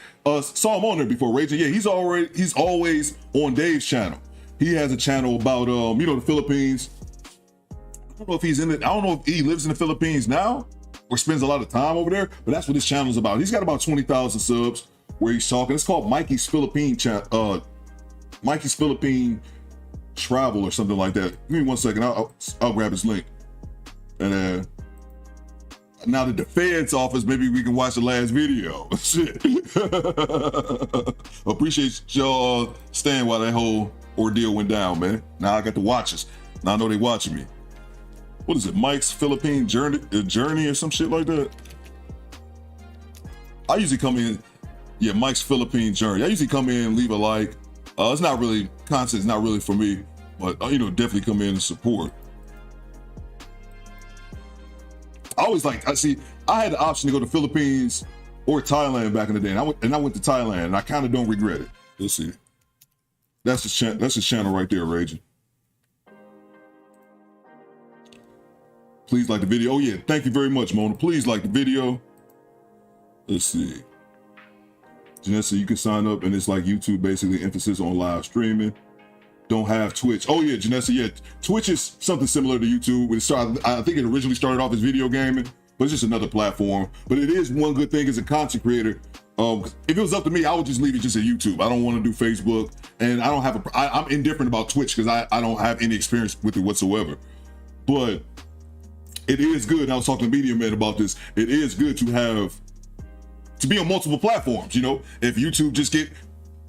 saw him on there before, Raging. Yeah, he's always on Dave's channel. He has a channel about the Philippines. I don't know if he's in it. I don't know if he lives in the Philippines now or spends a lot of time over there. But that's what his channel is about. He's got about 20,000 subs. Where he's talking. It's called Mikey's Philippine Travel or something like that. Give me 1 second. I'll grab his link. And now that the feds office, maybe we can watch the last video. Shit. Appreciate y'all staying while that whole ordeal went down, man. Now I got the watches. Now I know they watching me. What is it? Mike's Philippine Journey or some shit like that? I usually come in. Yeah, Mike's Philippine Journey. I usually come in and leave a like. It's not really, content's not really for me, but definitely come in and support. I had the option to go to Philippines or Thailand back in the day, and I went to Thailand, and I kind of don't regret it. Let's see. That's his channel right there, Raging. Please like the video. Oh yeah, thank you very much, Mona. Please like the video. Let's see. Janessa, you can sign up, and it's like YouTube, basically emphasis on live streaming. Don't have Twitch. Oh yeah, Janessa, yeah. Twitch is something similar to YouTube. I think it originally started off as video gaming, but it's just another platform. But it is one good thing as a content creator. If it was up to me, I would just leave it just at YouTube. I don't want to do Facebook, and I'm indifferent about Twitch because I don't have any experience with it whatsoever. But it is good. I was talking to Medium Man about this. It is good to be on multiple platforms, if YouTube just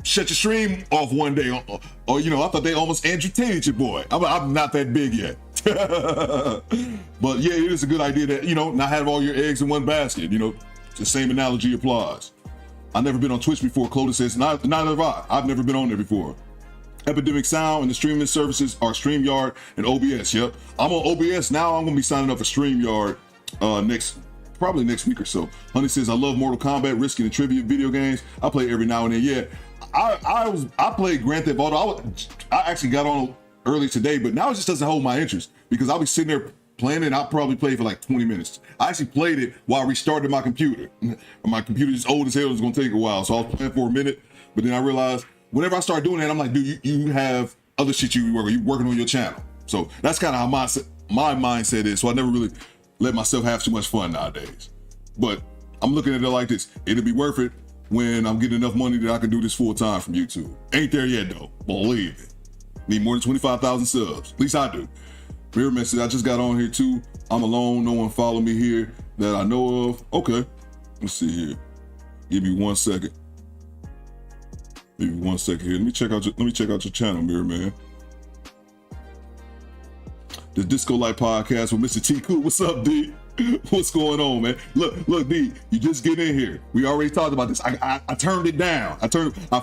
shut your stream off one day, or I thought they almost amputated your boy. I'm not that big yet. But yeah, it is a good idea that, not have all your eggs in one basket, the same analogy applies. I've never been on Twitch before, Clotis says, neither have I. I've never been on there before. Epidemic Sound and the streaming services are StreamYard and OBS, yep. I'm on OBS now. I'm gonna be signing up for StreamYard probably next week or so. Honey says, I love Mortal Kombat, Risky, and trivia video games. I play every now and then. Yeah, I played Grand Theft Auto. I actually got on early today, but now it just doesn't hold my interest because I'll be sitting there playing it. I'll probably play for like 20 minutes. I actually played it while I restarted my computer. My computer is old as hell. It's gonna take a while, so I was playing for a minute. But then I realized whenever I start doing that, I'm like, dude, you have other shit you're working on your channel. So that's kind of how my mindset is. So I never really let myself have too much fun nowadays. But I'm looking at it like this. It'll be worth it when I'm getting enough money that I can do this full time from YouTube. Ain't there yet though, believe it. Need more than 25,000 subs. At least I do. Mirrorman says, I just got on here too. I'm alone. No one follow me here that I know of. Okay. Let's see here. Give me 1 second. Give me 1 second here. Let me check out your channel, Mirrorman. The Disco Light Podcast with Mr. T Cool. What's up, D? What's going on, man? Look, D, you just get in here. We already talked about this. I turned it down. I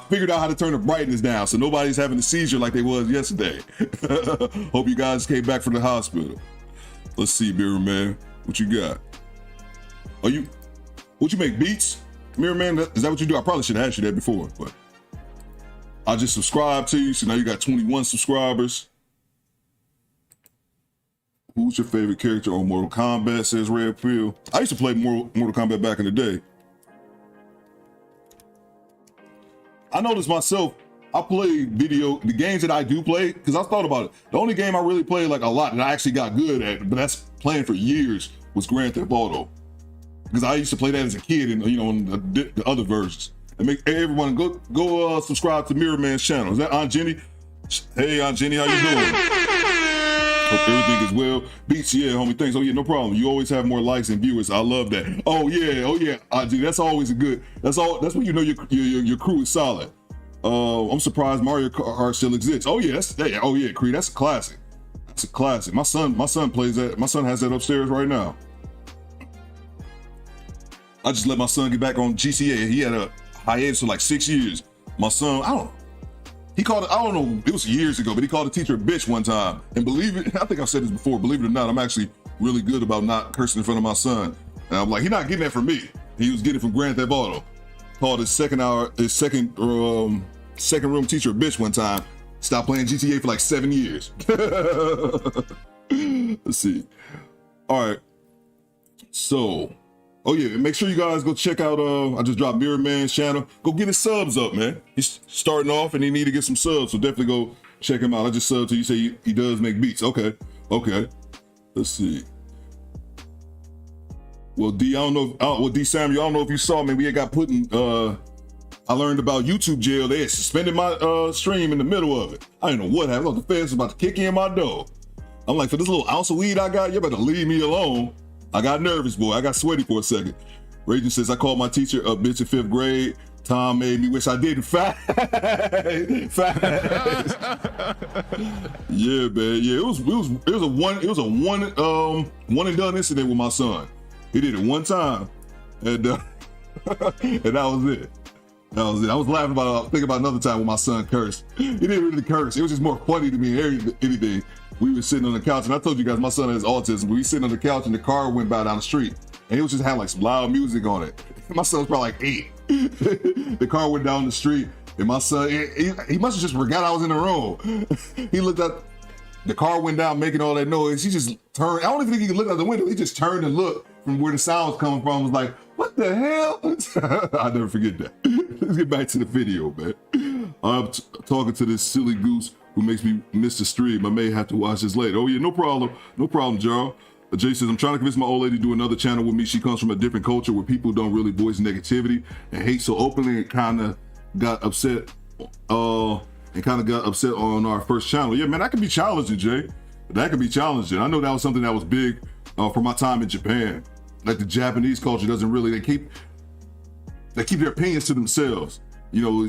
figured out how to turn the brightness down so nobody's having a seizure like they was yesterday. Hope you guys came back from the hospital. Let's see, Mirror Man, what you got? Would you make beats? Mirror Man, is that what you do? I probably should have asked you that before, but I just subscribed to you, so now you got 21 subscribers. Who's your favorite character on Mortal Kombat, says Red Pill. I used to play Mortal Kombat back in the day. I noticed myself, I play the games that I do play, because I thought about it. The only game I really played like a lot that I actually got good at, but that's playing for years, was Grand Theft Auto. Because I used to play that as a kid and, on the other versions. And make everyone go subscribe to Mirror Man's channel. Is that Aunt Jenny? Hey, Aunt Jenny, how you doing? Hope everything is well. Beats, yeah, homie, thanks. Oh yeah, no problem. You always have more likes and viewers. I love that. Oh yeah. That's always a good. That's when you know your crew is solid. I'm surprised Mario Kart still exists. Oh yeah, Creed, that's a classic. That's a classic. My son plays that. My son has that upstairs right now. I just let my son get back on GCA. He had a hiatus for like 6 years. My son, he called it, I don't know, it was years ago, but he called a teacher a bitch one time. And believe it, I think I've said this before, believe it or not, I'm actually really good about not cursing in front of my son. And I'm like, he's not getting that from me. He was getting it from Grand Theft Auto. Called his second room teacher a bitch one time. Stopped playing GTA for like 7 years. Let's see. All right. So, oh yeah, make sure you guys go check out, I just dropped Mirror Man's channel. Go get his subs up, man. He's starting off and he need to get some subs, so definitely go check him out. I just subbed to you, say he does make beats. Okay. Let's see. Well, D, D Samuel, I don't know if you saw me. We had got put in, I learned about YouTube jail. They had suspended my stream in the middle of it. I didn't know what happened. The feds was about to kick in my door. I'm like, for this little ounce of weed I got, you better leave me alone. I got nervous, boy. I got sweaty for a second. Raging says, I called my teacher a bitch in 5th grade. Tom made me wish I didn't. Facts. Yeah, man. Yeah, it was a one and done incident with my son. He did it one time, and and that was it. That was it. I was laughing thinking about another time when my son cursed. He didn't really curse. It was just more funny to me than anything. We were sitting on the couch, and I told you guys my son has autism. We were sitting on the couch, and the car went by down the street, and he was just having like some loud music on it. My son was probably like 8. The car went down the street, and my son, he must have just forgot I was in the room. He looked up, the car went down making all that noise. He just turned. I don't even think he could look out the window. He just turned and looked from where the sound was coming from. Was like, what the hell? I'll never forget that. Let's get back to the video, man. I'm talking to this silly goose who makes me miss the stream. I may have to watch this later. Oh yeah, no problem, Jarl. Jay says, I'm trying to convince my old lady to do another channel with me. She comes from a different culture where people don't really voice negativity and hate so openly, and kind of got upset on our first channel. Yeah, man, that can be challenging, Jay. That can be challenging. I know that was something that was big for my time in Japan. Like the Japanese culture doesn't really, they keep their opinions to themselves. You know, they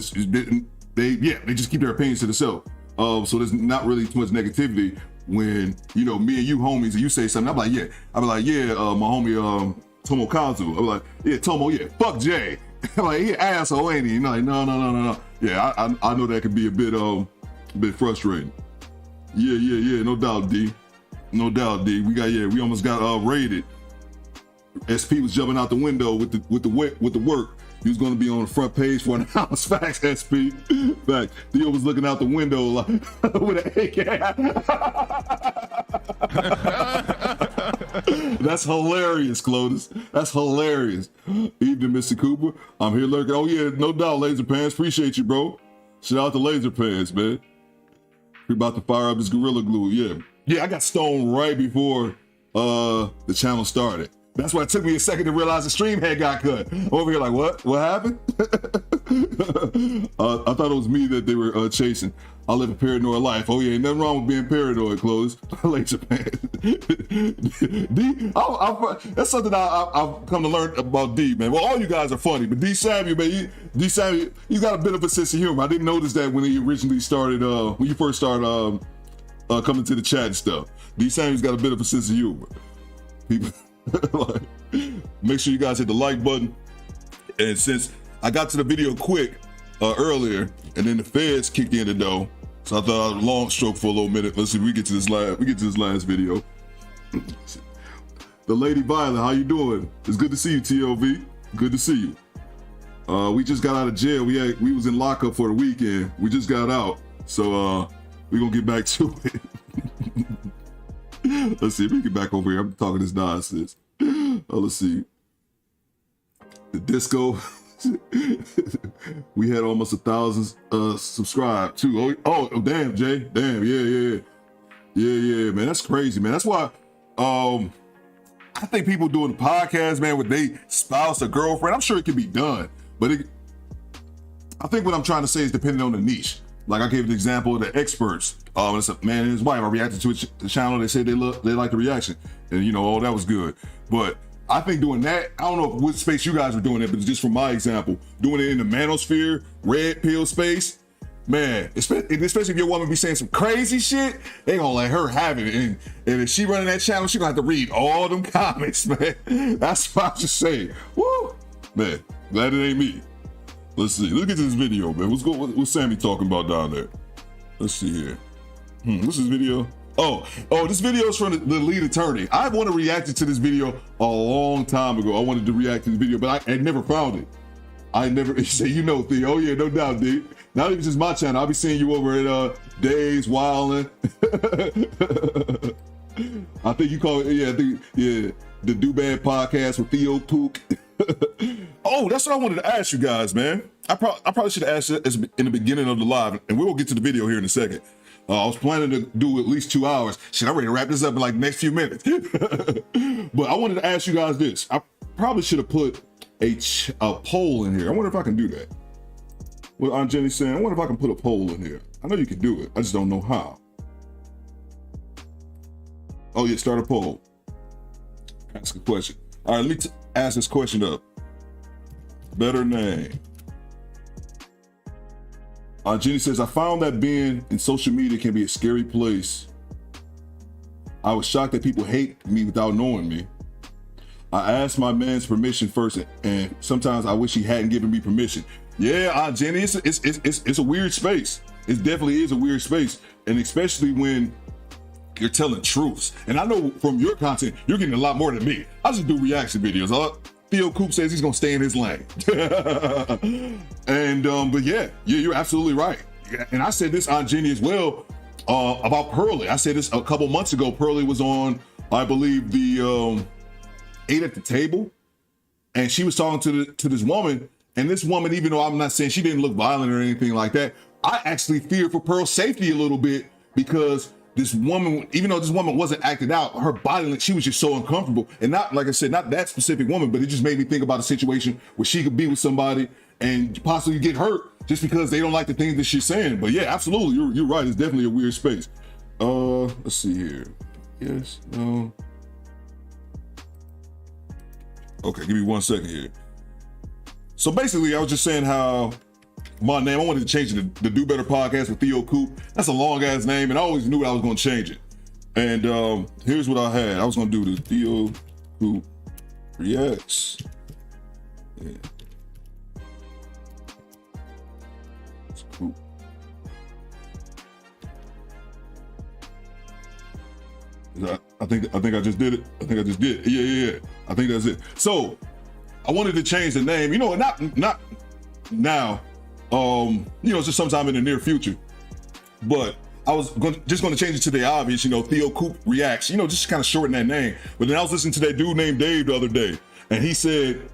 just keep their opinions to themselves. So there's not really too much negativity when, you know, me and you homies and you say something. My homie Tomokazu. I'm like, yeah, Tomo, yeah, fuck Jay. I'm like, he an asshole, ain't he? And I'm like, no. Yeah, I know that could be a bit frustrating. Yeah, no doubt, D. We almost got raided. SP was jumping out the window with the work. He was going to be on the front page for an house. Facts, SP. Facts. Theo was looking out the window like, with an AK. That's hilarious, Clotus. That's hilarious. Evening, Mr. Cooper. I'm here lurking. Oh, yeah, no doubt, Laser Pants. Appreciate you, bro. Shout out to Laser Pants, man. We're about to fire up this Gorilla Glue. Yeah, I got stoned right before the channel started. That's why it took me a second to realize the stream had got cut. Over here like, what happened? I thought it was me that they were chasing. I live a paranoid life. Oh yeah, ain't nothing wrong with being paranoid, Close. Like Japan. D, that's something I've come to learn about D, man. Well, all you guys are funny, but D Samuel, man, he's got a bit of a sense of humor. I didn't notice that when he originally started, when you first started coming to the chat and stuff. D Samuel's got a bit of a sense of humor. People, like, make sure you guys hit the like button. And since I got to the video quick earlier, and then the feds kicked in the door, so I thought I'd long stroke for a little minute. Let's see if we get to this last video. The Lady Violet, how you doing? It's good to see you, TLV. Good to see you. We just got out of jail. We was in lockup for the weekend. We just got out, so we gonna get back to it. Let's see if we get back over here. I'm talking this nonsense. Let's see. The disco. We had almost 1,000 subscribed too. Oh, damn, Jay. Damn, yeah, man. That's crazy, man. That's why I think people doing the podcast, man, with their spouse or girlfriend, I'm sure it can be done. But I think what I'm trying to say is depending on the niche. Like I gave the example of the experts. It's a man and his wife. I reacted to the channel. They said they like the reaction, and that was good. But I think doing that, I don't know what space you guys are doing it, but just from my example, doing it in the manosphere, red pill space, man, especially if your woman be saying some crazy shit, they gonna let her have it. And if she running that channel, she gonna have to read all them comments, man. That's what I'm just saying. Woo, man, glad it ain't me. Let's see. Look at this video, man. What's Sammy talking about down there? Let's see here. What's this video? Oh, this video is from the lead attorney. I wanted to react to this video a long time ago. I wanted to react to this video, but I never found it. I never say, Theo. Oh yeah, no doubt, dude. Not even just my channel. I'll be seeing you over at Days Wildin'. I think you call it, the Do Bad Podcast with Theo Pook. Oh, that's what I wanted to ask you guys, man. I probably should have asked it in the beginning of the live, and we'll get to the video here in a second. I was planning to do at least 2 hours. Shit, I'm ready to wrap this up in like the next few minutes. But I wanted to ask you guys this. I probably should have put a poll in here. I wonder if I can do that. What Aunt Jenny's saying, I wonder if I can put a poll in here. I know you can do it. I just don't know how. Oh yeah, start a poll. Ask a question. All right, let me ask this question up. Better name. Jenny says, I found that being in social media can be a scary place. I was shocked that people hate me without knowing me. I asked my man's permission first, and sometimes I wish he hadn't given me permission. Yeah, Jenny, it's a weird space. It definitely is a weird space, and especially when you're telling truths. And I know from your content, you're getting a lot more than me. I just do reaction videos. Theo Coop says he's gonna stay in his lane. And but yeah, you're absolutely right. And I said this on Jenny as well about Pearly. I said this a couple months ago. Pearly was on, I believe, the 8 at the Table, and she was talking to this woman. And this woman, even though I'm not saying she didn't look violent or anything like that, I actually feared for Pearl's safety a little bit, because this woman, even though this woman wasn't acting out, her body, she was just so uncomfortable. And not, like I said, not that specific woman, but it just made me think about a situation where she could be with somebody and possibly get hurt just because they don't like the things that she's saying. But yeah, absolutely, you're right. It's definitely a weird space. Let's see here. Yes, no. Okay, give me 1 second here. So basically, I was just saying how my name, I wanted to change it to the Do Better Podcast with Theo Coop. That's a long ass name, and I always knew I was going to change it. And here's what I had. I was going to do the Theo Coop Reacts. Yeah. It's cool. I think I just did it. I think I just did it. Yeah. I think that's it. So I wanted to change the name. Not now. Just sometime in the near future. But I was just going to change it to the obvious, Theo Coop Reacts, just kind of shorten that name. But then I was listening to that dude named Dave the other day, and he said,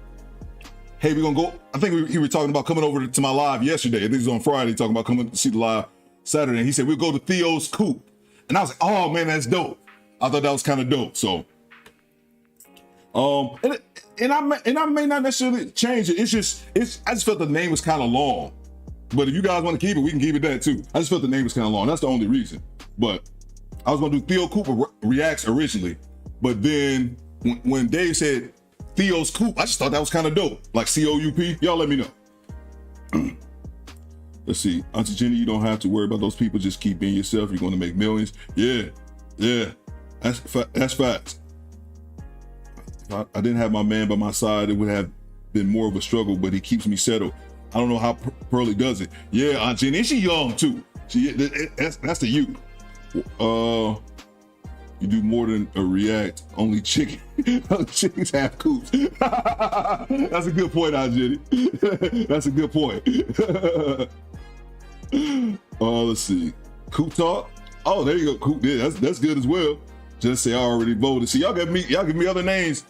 hey, we're going to go. I think he was talking about coming over to my live yesterday. I think it was on Friday, talking about coming to see the live Saturday. And he said, we'll go to Theo's Coop. And I was like, oh man, that's dope. I thought that was kind of dope. So, and I may not necessarily change it. I just felt the name was kind of long. But if you guys want to keep it, we can keep it that too. I just felt the name was kind of long. That's the only reason. But I was gonna do Theo Cooper Reacts originally, but then when Dave said Theo's Coop, I just thought that was kind of dope. Like C-O-U-P. Y'all let me know. Let's see. Auntie Jenny, you don't have to worry about those people. Just keep being yourself. You're going to make millions. Yeah. That's facts. If I didn't have my man by my side, it would have been more of a struggle, but he keeps me settled. I don't know how Pearly does it. Yeah, Aunt Jenny, and she young too. That's the youth. You do more than a react. Only chickens have coops. That's a good point, Aunt Jenny. That's a good point. Let's see. Coop talk. Oh, there you go. Coop. Yeah, that's good as well. Just say I already voted. See, y'all give me other names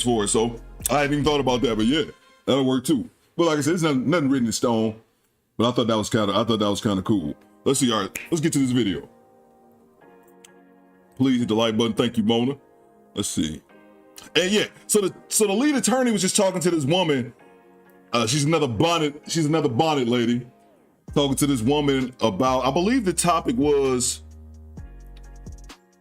for it. So I hadn't even thought about that, but yeah, that'll work too. But like I said, it's nothing written in stone. But I thought that was kind of cool. Let's see. All right, let's get to this video. Please hit the like button. Thank you, Mona. Let's see. And yeah, so the lead attorney was just talking to this woman. She's another bonnet lady, talking to this woman about, I believe the topic was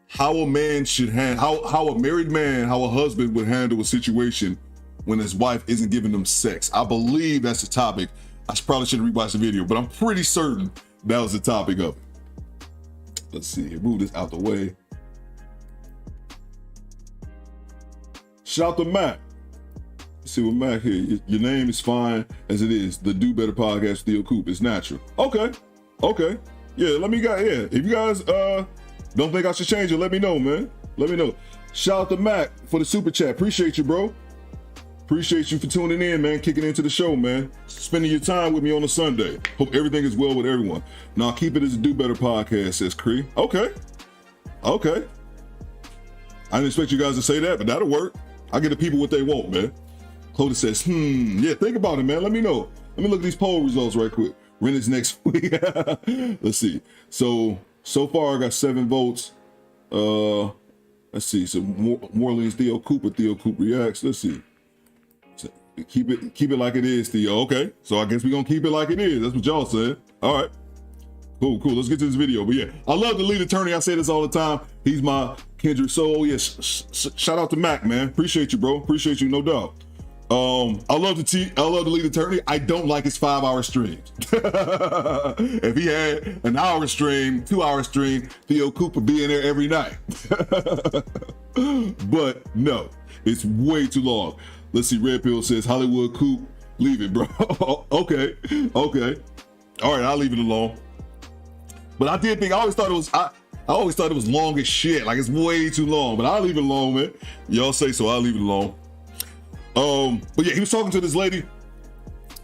how a man should handle, how a married man, how a husband would handle a situation when his wife isn't giving him sex. I believe that's the topic. I probably should have rewatched the video, but I'm pretty certain that was the topic of it. Let's see here, move this out the way. Shout out to Mac. Let's see what Mac here. Your name is fine as it is. The Do Better podcast, Theo Coop. It's natural. Okay. Yeah, let me get. Yeah, if you guys don't think I should change it, let me know, man. Let me know. Shout out to Mac for the super chat. Appreciate you, bro. Appreciate you for tuning in, man. Kicking into the show, man. Spending your time with me on a Sunday. Hope everything is well with everyone. Now keep it as a Do Better podcast, says Cree. Okay. I didn't expect you guys to say that, but that'll work. I get the people what they want, man. Clodagh says, yeah, think about it, man. Let me know. Let me look at these poll results right quick. When is next week? Let's see. So far I got 7 votes. Let's see. So more leans Theo Coop reacts. Let's see. So keep it like it is, Theo. Okay. So I guess we're gonna keep it like it is. That's what y'all said. All right. Cool. Let's get to this video. But yeah, I love the lead attorney. I say this all the time. He's my kindred soul. Yes. Shout out to Mac, man. Appreciate you, bro. Appreciate you, no doubt. I love the lead attorney. I don't like his 5-hour streams. If he had an hour stream, 2-hour stream, Theo Coop would be in there every night. But no, it's way too long. Let's see. Red Pill says Hollywood Coop, leave it, bro. Okay. All right, I'll leave it alone. But I did think I always thought it was long as shit. Like it's way too long. But I'll leave it alone, man. Y'all say so. I'll leave it alone. But yeah, he was talking to this lady,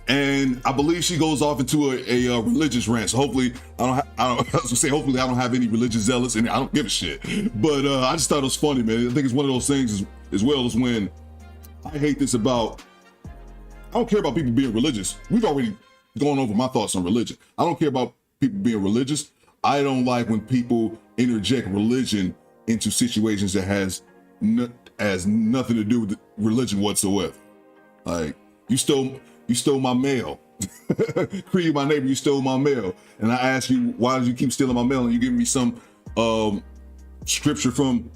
and I believe she goes off into a religious rant. So hopefully, hopefully I don't have any religious zealots, and I don't give a shit. But I just thought it was funny, man. I think it's one of those things as well as when I hate this about. I don't care about people being religious. We've already gone over my thoughts on religion. I don't care about people being religious. I don't like when people interject religion into situations that has nothing to do with religion whatsoever. Like you stole my mail. Cree, my neighbor, you stole my mail, and I asked you why did you keep stealing my mail, and you give me some scripture from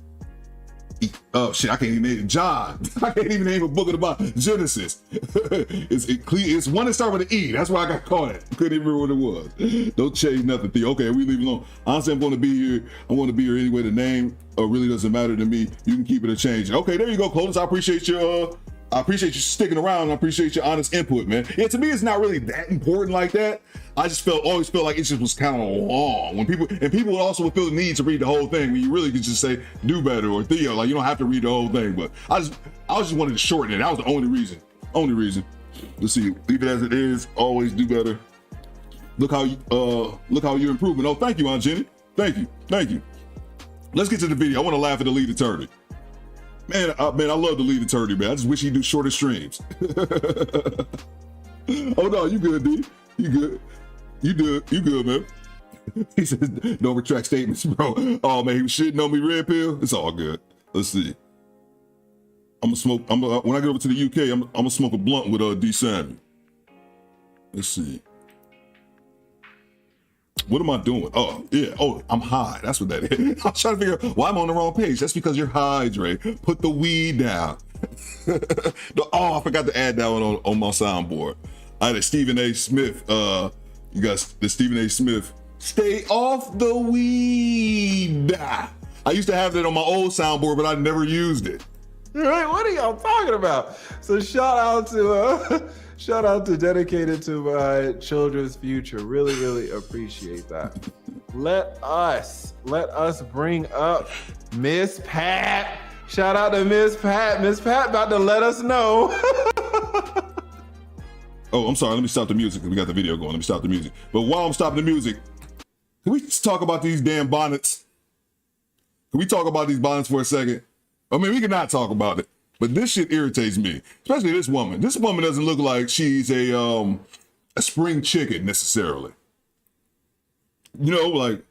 I can't even name it. John. I can't even name a book of the Bible. Genesis. It's one that starts with an E. That's why I got caught at. Couldn't even remember what it was. Don't change nothing, Theo. Okay, we leave it alone. Honestly, I'm going to be here. I want to be here anyway. The name really doesn't matter to me. You can keep it or change it. Okay, there you go, Clodagh. I appreciate you sticking around. I appreciate your honest input, man. Yeah, to me, it's not really that important like that. I just always felt like it just was kind of long. When people would also feel the need to read the whole thing, when you really could just say Do Better or Theo, like you don't have to read the whole thing. But I just wanted to shorten it. That was the only reason. Let's see, leave it as it is. Always do better. Look how you're improving. Oh, thank you, Aunt Jenny. Thank you. Let's get to the video. I want to laugh at the lead attorney. Man, I love the lead attorney, man. I just wish he'd do shorter streams. Oh no, you good, D? You good? You good, man. He says, don't retract statements, bro. Oh man, he was shitting on me, Red Pill. It's all good. Let's see. When I get over to the UK, I'm gonna smoke a blunt with D. Sammy. Let's see. What am I doing? Oh, yeah. Oh, I'm high. That's what that is. I'm trying to figure out why I'm on the wrong page. That's because you're high, Dre. Put the weed down. Oh, I forgot to add that one on my soundboard. I had a Stephen A. Smith. You guys, the Stephen A. Smith. Stay off the weed. I used to have that on my old soundboard, but I never used it. Right? What are y'all talking about? So shout out to Dedicated to My Children's Future. Really, really appreciate that. Let us bring up Miss Pat. Shout out to Miss Pat. Miss Pat about to let us know. Oh, I'm sorry. Let me stop the music because we got the video going. Let me stop the music. But while I'm stopping the music, can we just talk about these damn bonnets? Can we talk about these bonnets for a second? I mean, we can not talk about it, but this shit irritates me, especially this woman. This woman doesn't look like she's a spring chicken necessarily. You know, like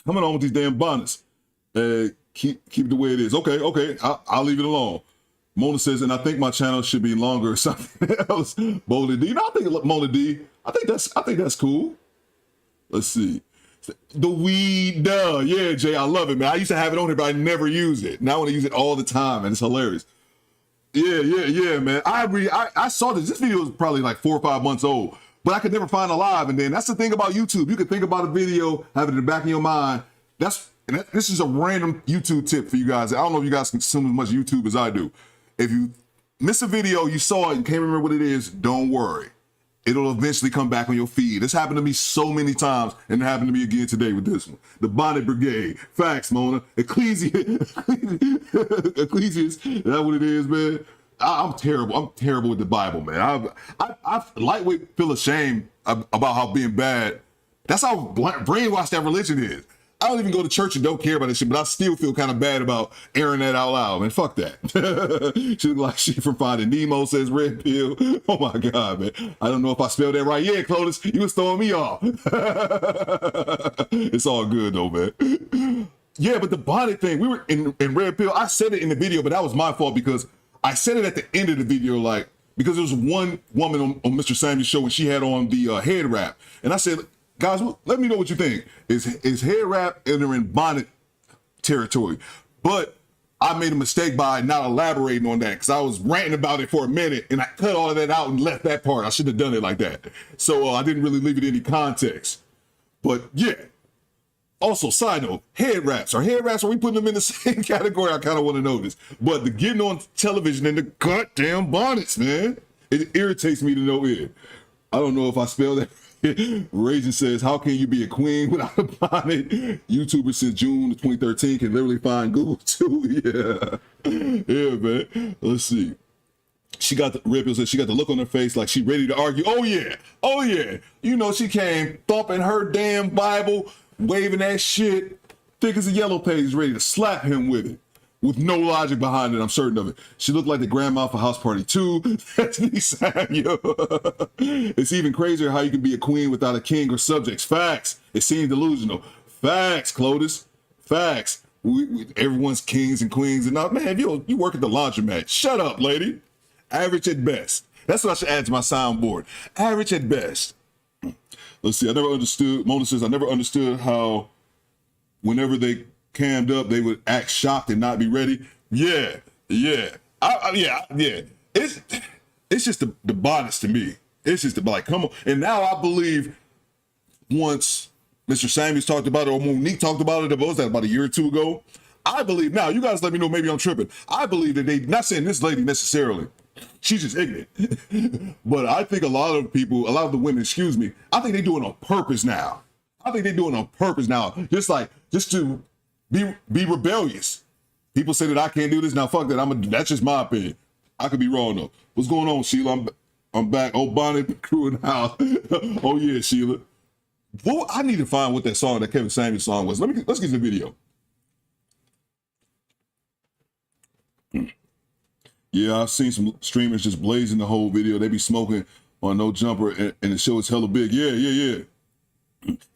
coming on with these damn bonnets. Keep it the way it is. Okay, I'll leave it alone. Mona says, and I think my channel should be longer or something else. Mona D. No, I think Mona D. I think that's cool. Let's see. The weed, yeah, Jay, I love it, man. I used to have it on here, but I never used it. Now I want to use it all the time, and it's hilarious. Yeah, man. I saw this. This video was probably like 4 or 5 months old, but I could never find it live. And then that's the thing about YouTube. You can think about a video, have it in the back of your mind. This is a random YouTube tip for you guys. I don't know if you guys consume as much YouTube as I do. If you miss a video, you saw it, you can't remember what it is, don't worry. It'll eventually come back on your feed. This happened to me so many times, and it happened to me again today with this one. The Bonnet Brigade. Facts, Mona. Ecclesiastes. Is that what it is, man? I'm terrible. I'm terrible with the Bible, man. I lightweight feel ashamed about how being bad. That's how brainwashed that religion is. I don't even go to church and don't care about this shit, but I still feel kind of bad about airing that out loud, man. Fuck that. She look like she from Finding Nemo, says Red Pill. Oh my God, man. I don't know if I spelled that right. Yeah, Clovis, you was throwing me off. It's all good though, man. Yeah, but the bonnet thing, we were in Red Pill. I said it in the video, but that was my fault because I said it at the end of the video, like, because there was one woman on Mr. Samuel's show and she had on the head wrap. And I said, guys, let me know what you think. Is hair wrap entering bonnet territory? But I made a mistake by not elaborating on that because I was ranting about it for a minute and I cut all of that out and left that part. I should have done it like that. So I didn't really leave it any context. But yeah. Also, side note, head wraps. Are we putting them in the same category? I kind of want to know this. But the getting on television and the goddamn bonnets, man. It irritates me to no end. I don't know if I spelled that. Raging says, how can you be a queen without a bonnet? YouTubers since June of 2013 can literally find Google too. Yeah, man. Let's see. She got the Ripple says she got the look on her face like she ready to argue. Oh yeah. You know, she came thumping her damn Bible, waving that shit, thick as a yellow page, ready to slap him with it. With no logic behind it, I'm certain of it. She looked like the grandma for House Party 2. That's me, Samuel. It's even crazier how you can be a queen without a king or subjects. Facts. It seems delusional. Facts, Clotis. Facts. Everyone's kings and queens and all. Man, you work at the laundromat. Shut up, lady. Average at best. That's what I should add to my soundboard. Average at best. Let's see. I never understood. Mona says, I never understood how whenever they cammed up, they would act shocked and not be ready. Yeah. It's just the bonnets to me. It's just like, come on. And now I believe once Mr. Samuels talked about it or Monique talked about it, was that about a year or two ago? I believe now, you guys let me know, maybe I'm tripping. I believe that not saying this lady necessarily, she's just ignorant. But I think a lot of the women, I think they're doing it on purpose now. Just to be rebellious. People say that I can't do this. Now, fuck that. That's just my opinion. I could be wrong, though. What's going on, Sheila? I'm back. Oh, Bonnet crew in the house. Oh, yeah, Sheila. I need to find what that Kevin Samuels song was. Let's get the video. Yeah, I've seen some streamers just blazing the whole video. They be smoking on no jumper, and the show is hella big. Yeah.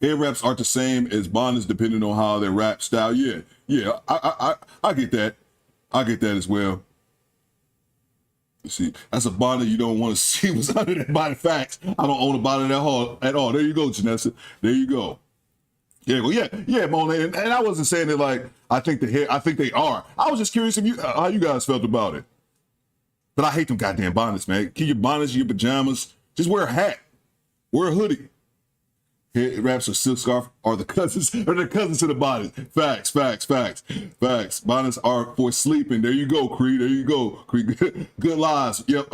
Head wraps aren't the same as bonnets depending on how their rap style. Yeah. I get that. I get that as well. You see, that's a bonnet you don't want to see what's under that bonnet. Facts. I don't own a bonnet at all. There you go, Janessa. There you go. Yeah, well, yeah, Mona, and I wasn't saying it like I think they are. I was just curious how you guys felt about it. But I hate them goddamn bonnets, man. Keep your bonnets, your pajamas. Just wear a hat, wear a hoodie. Head wraps or silk scarf are the cousins to the bonnets. Facts. Bonnets are for sleeping. There you go, Creed. There you go, Creed. Good lies. Yep.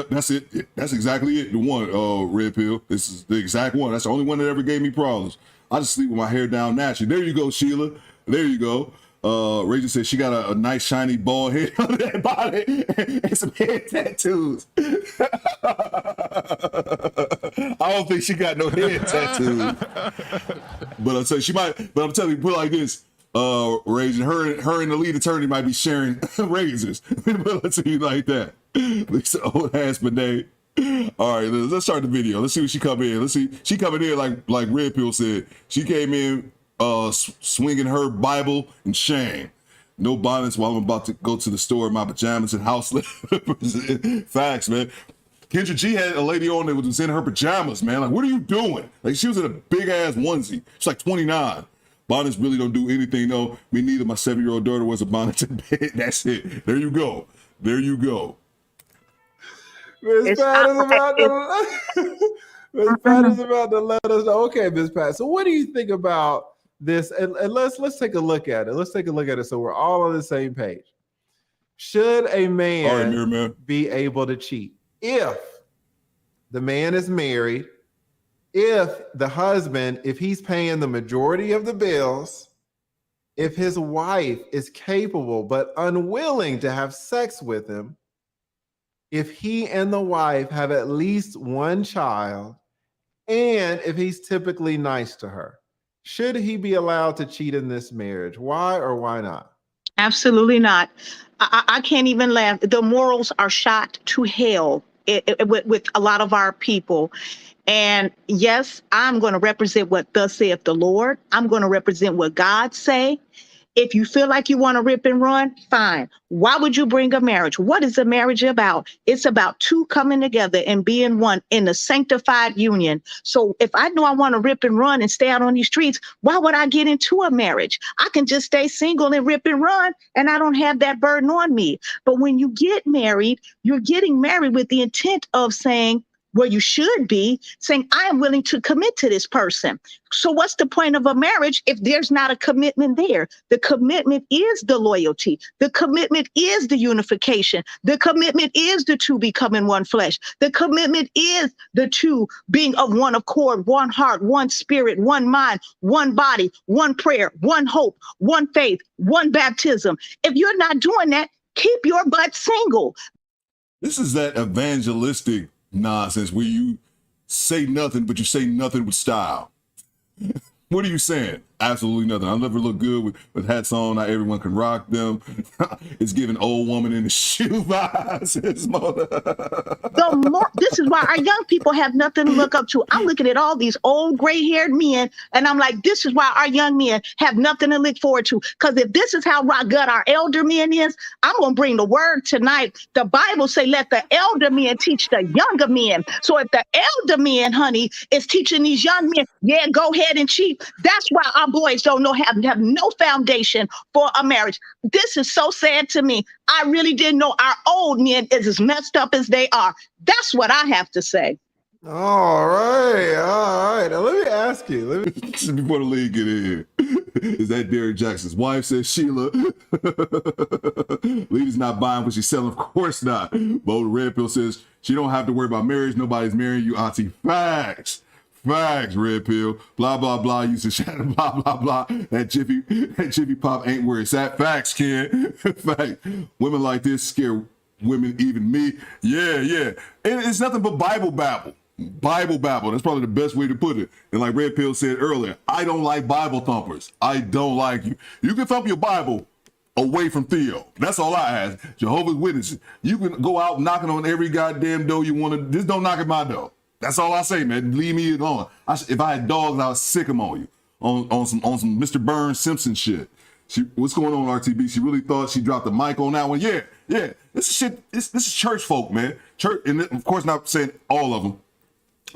That's it. That's exactly it. The one, Red Pill. This is the exact one. That's the only one that ever gave me problems. I just sleep with my hair down naturally. There you go, Sheila. There you go. Rachel said she got a nice shiny bald head on that body and some head tattoos. I don't think she got no head tattoos. But I'm saying she might. But I'm telling you, put it like this: Rachel, her and the lead attorney might be sharing razors. But let's see like that. Lisa old ass Benet. All right, let's start the video. Let's see what she come in. Let's see. She coming in like Red Pill said. She came in swinging her Bible and shame. No bonnets while I'm about to go to the store in my pajamas and house slippers. Facts, man. Kendra G had a lady on that was in her pajamas, man. Like, what are you doing? Like, she was in a big ass onesie. She's like 29. Bonnets really don't do anything, though. Me neither. My 7-year-old daughter was a bonnet in bed. That's it. There you go. There you go. Miss Pat is about to let us know. Okay, Miss Pat. So what do you think about this? And let's take a look at it. Let's take a look at it so we're all on the same page. Should a man be able to cheat if the man is married, if the husband, if he's paying the majority of the bills, if his wife is capable but unwilling to have sex with him, if he and the wife have at least one child, and if he's typically nice to her? Should he be allowed to cheat in this marriage? Why or why not? Absolutely not. I can't even laugh. The morals are shot to hell with a lot of our people. And yes, I'm going to represent what thus saith the Lord. I'm going to represent what God say. If you feel like you want to rip and run, fine. Why would you bring a marriage? What is a marriage about? It's about two coming together and being one in a sanctified union. So if I know I want to rip and run and stay out on these streets, why would I get into a marriage? I can just stay single and rip and run, and I don't have that burden on me. But when you get married, you're getting married with the intent of saying, where you should be saying, I am willing to commit to this person. So what's the point of a marriage if there's not a commitment there? The commitment is the loyalty. The commitment is the unification. The commitment is the two becoming one flesh. The commitment is the two being of one accord, one heart, one spirit, one mind, one body, one prayer, one hope, one faith, one baptism. If you're not doing that, keep your butt single. This is that evangelistic nonsense where you say nothing, but you say nothing with style. What are you saying? Absolutely nothing. I'll never look good with hats on. Not everyone can rock them. It's giving old woman in the shoe vibes. This is why our young people have nothing to look up to. I'm looking at all these old gray-haired men, and I'm like, this is why our young men have nothing to look forward to. Because if this is how rock good our elder men is, I'm going to bring the word tonight. The Bible say, let the elder men teach the younger men. So if the elder men, honey, is teaching these young men, yeah, go ahead and cheat. That's why our boys don't know, have no foundation for a marriage. This is so sad to me. I really didn't know our old men is as messed up as they are. That's what I have to say. All right. Now let me ask you. Before the league get in here, is that Derrick Jackson's wife? Says Sheila. Leader's not buying what she's selling. Of course not. Bo Red Pill says she don't have to worry about marriage. Nobody's marrying you, auntie. Facts, Red Pill. Blah, blah, blah. Used to shadow, blah, blah, blah. That Jiffy Pop ain't where it's at. Facts, kid. Facts. Women like this scare women, even me. Yeah. And it's nothing but Bible babble. That's probably the best way to put it. And like Red Pill said earlier, I don't like Bible thumpers. I don't like you. You can thump your Bible away from Theo. That's all I ask. Jehovah's Witnesses. You can go out knocking on every goddamn door you want to. Just don't knock at my door. That's all I say, man. Leave me alone. If I had dogs, I would sick them on you. On some Mr. Burns Simpson shit. What's going on, RTB? She really thought she dropped the mic on that one. Yeah. This is shit. This is church folk, man. Church, and of course, not saying all of them.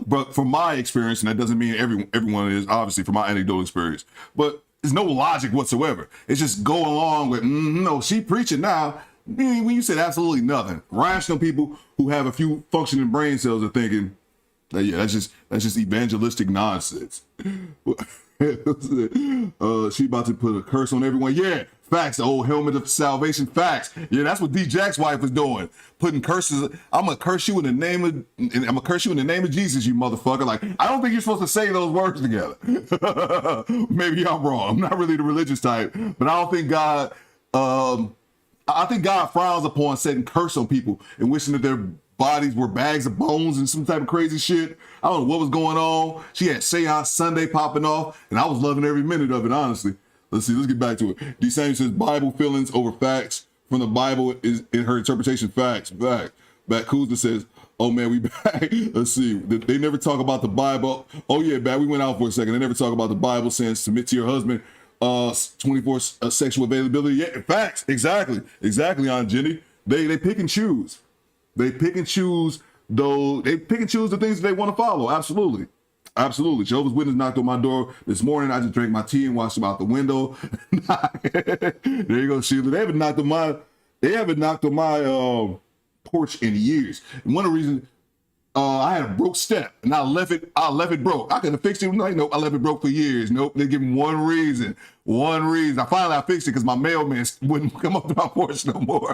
But from my experience, and that doesn't mean everyone is, obviously, from my anecdotal experience, but there's no logic whatsoever. It's just go along with, no, she preaching now. When you said absolutely nothing, rational people who have a few functioning brain cells are thinking, yeah, that's just evangelistic nonsense. She about to put a curse on everyone. Yeah, facts. The old helmet of salvation. Facts. Yeah, that's what D. Jack's wife was doing, putting curses. I'm gonna curse you in the name of Jesus, you motherfucker. Like, I don't think you're supposed to say those words together. Maybe I'm wrong. I'm not really the religious type, but I don't think God. I think God frowns upon setting curse on people and wishing that their bodies were bags of bones and some type of crazy shit. I don't know what was going on. She had Seance Sunday popping off, and I was loving every minute of it, honestly. Let's get back to it. D. Samuel says Bible feelings over facts from the Bible is in her interpretation facts. Back Kuzma says, oh man, we back. Let's see. They never talk about the Bible. Oh yeah, back. We went out for a second. They never talk about the Bible saying submit to your husband. 24 sexual availability. Yeah, facts. Exactly, Aunt Jenny. They pick and choose. They pick and choose though. They pick and choose the things that they want to follow. Absolutely. Jehovah's Witness knocked on my door this morning. I just drank my tea and watched them out the window. There you go, Sheila. They haven't knocked on my porch in years. And one of the reasons I had a broke step and I left it broke. I could have fixed it. Like, nope, I left it broke for years. Nope, they give me one reason. I fixed it because my mailman wouldn't come up to my porch no more.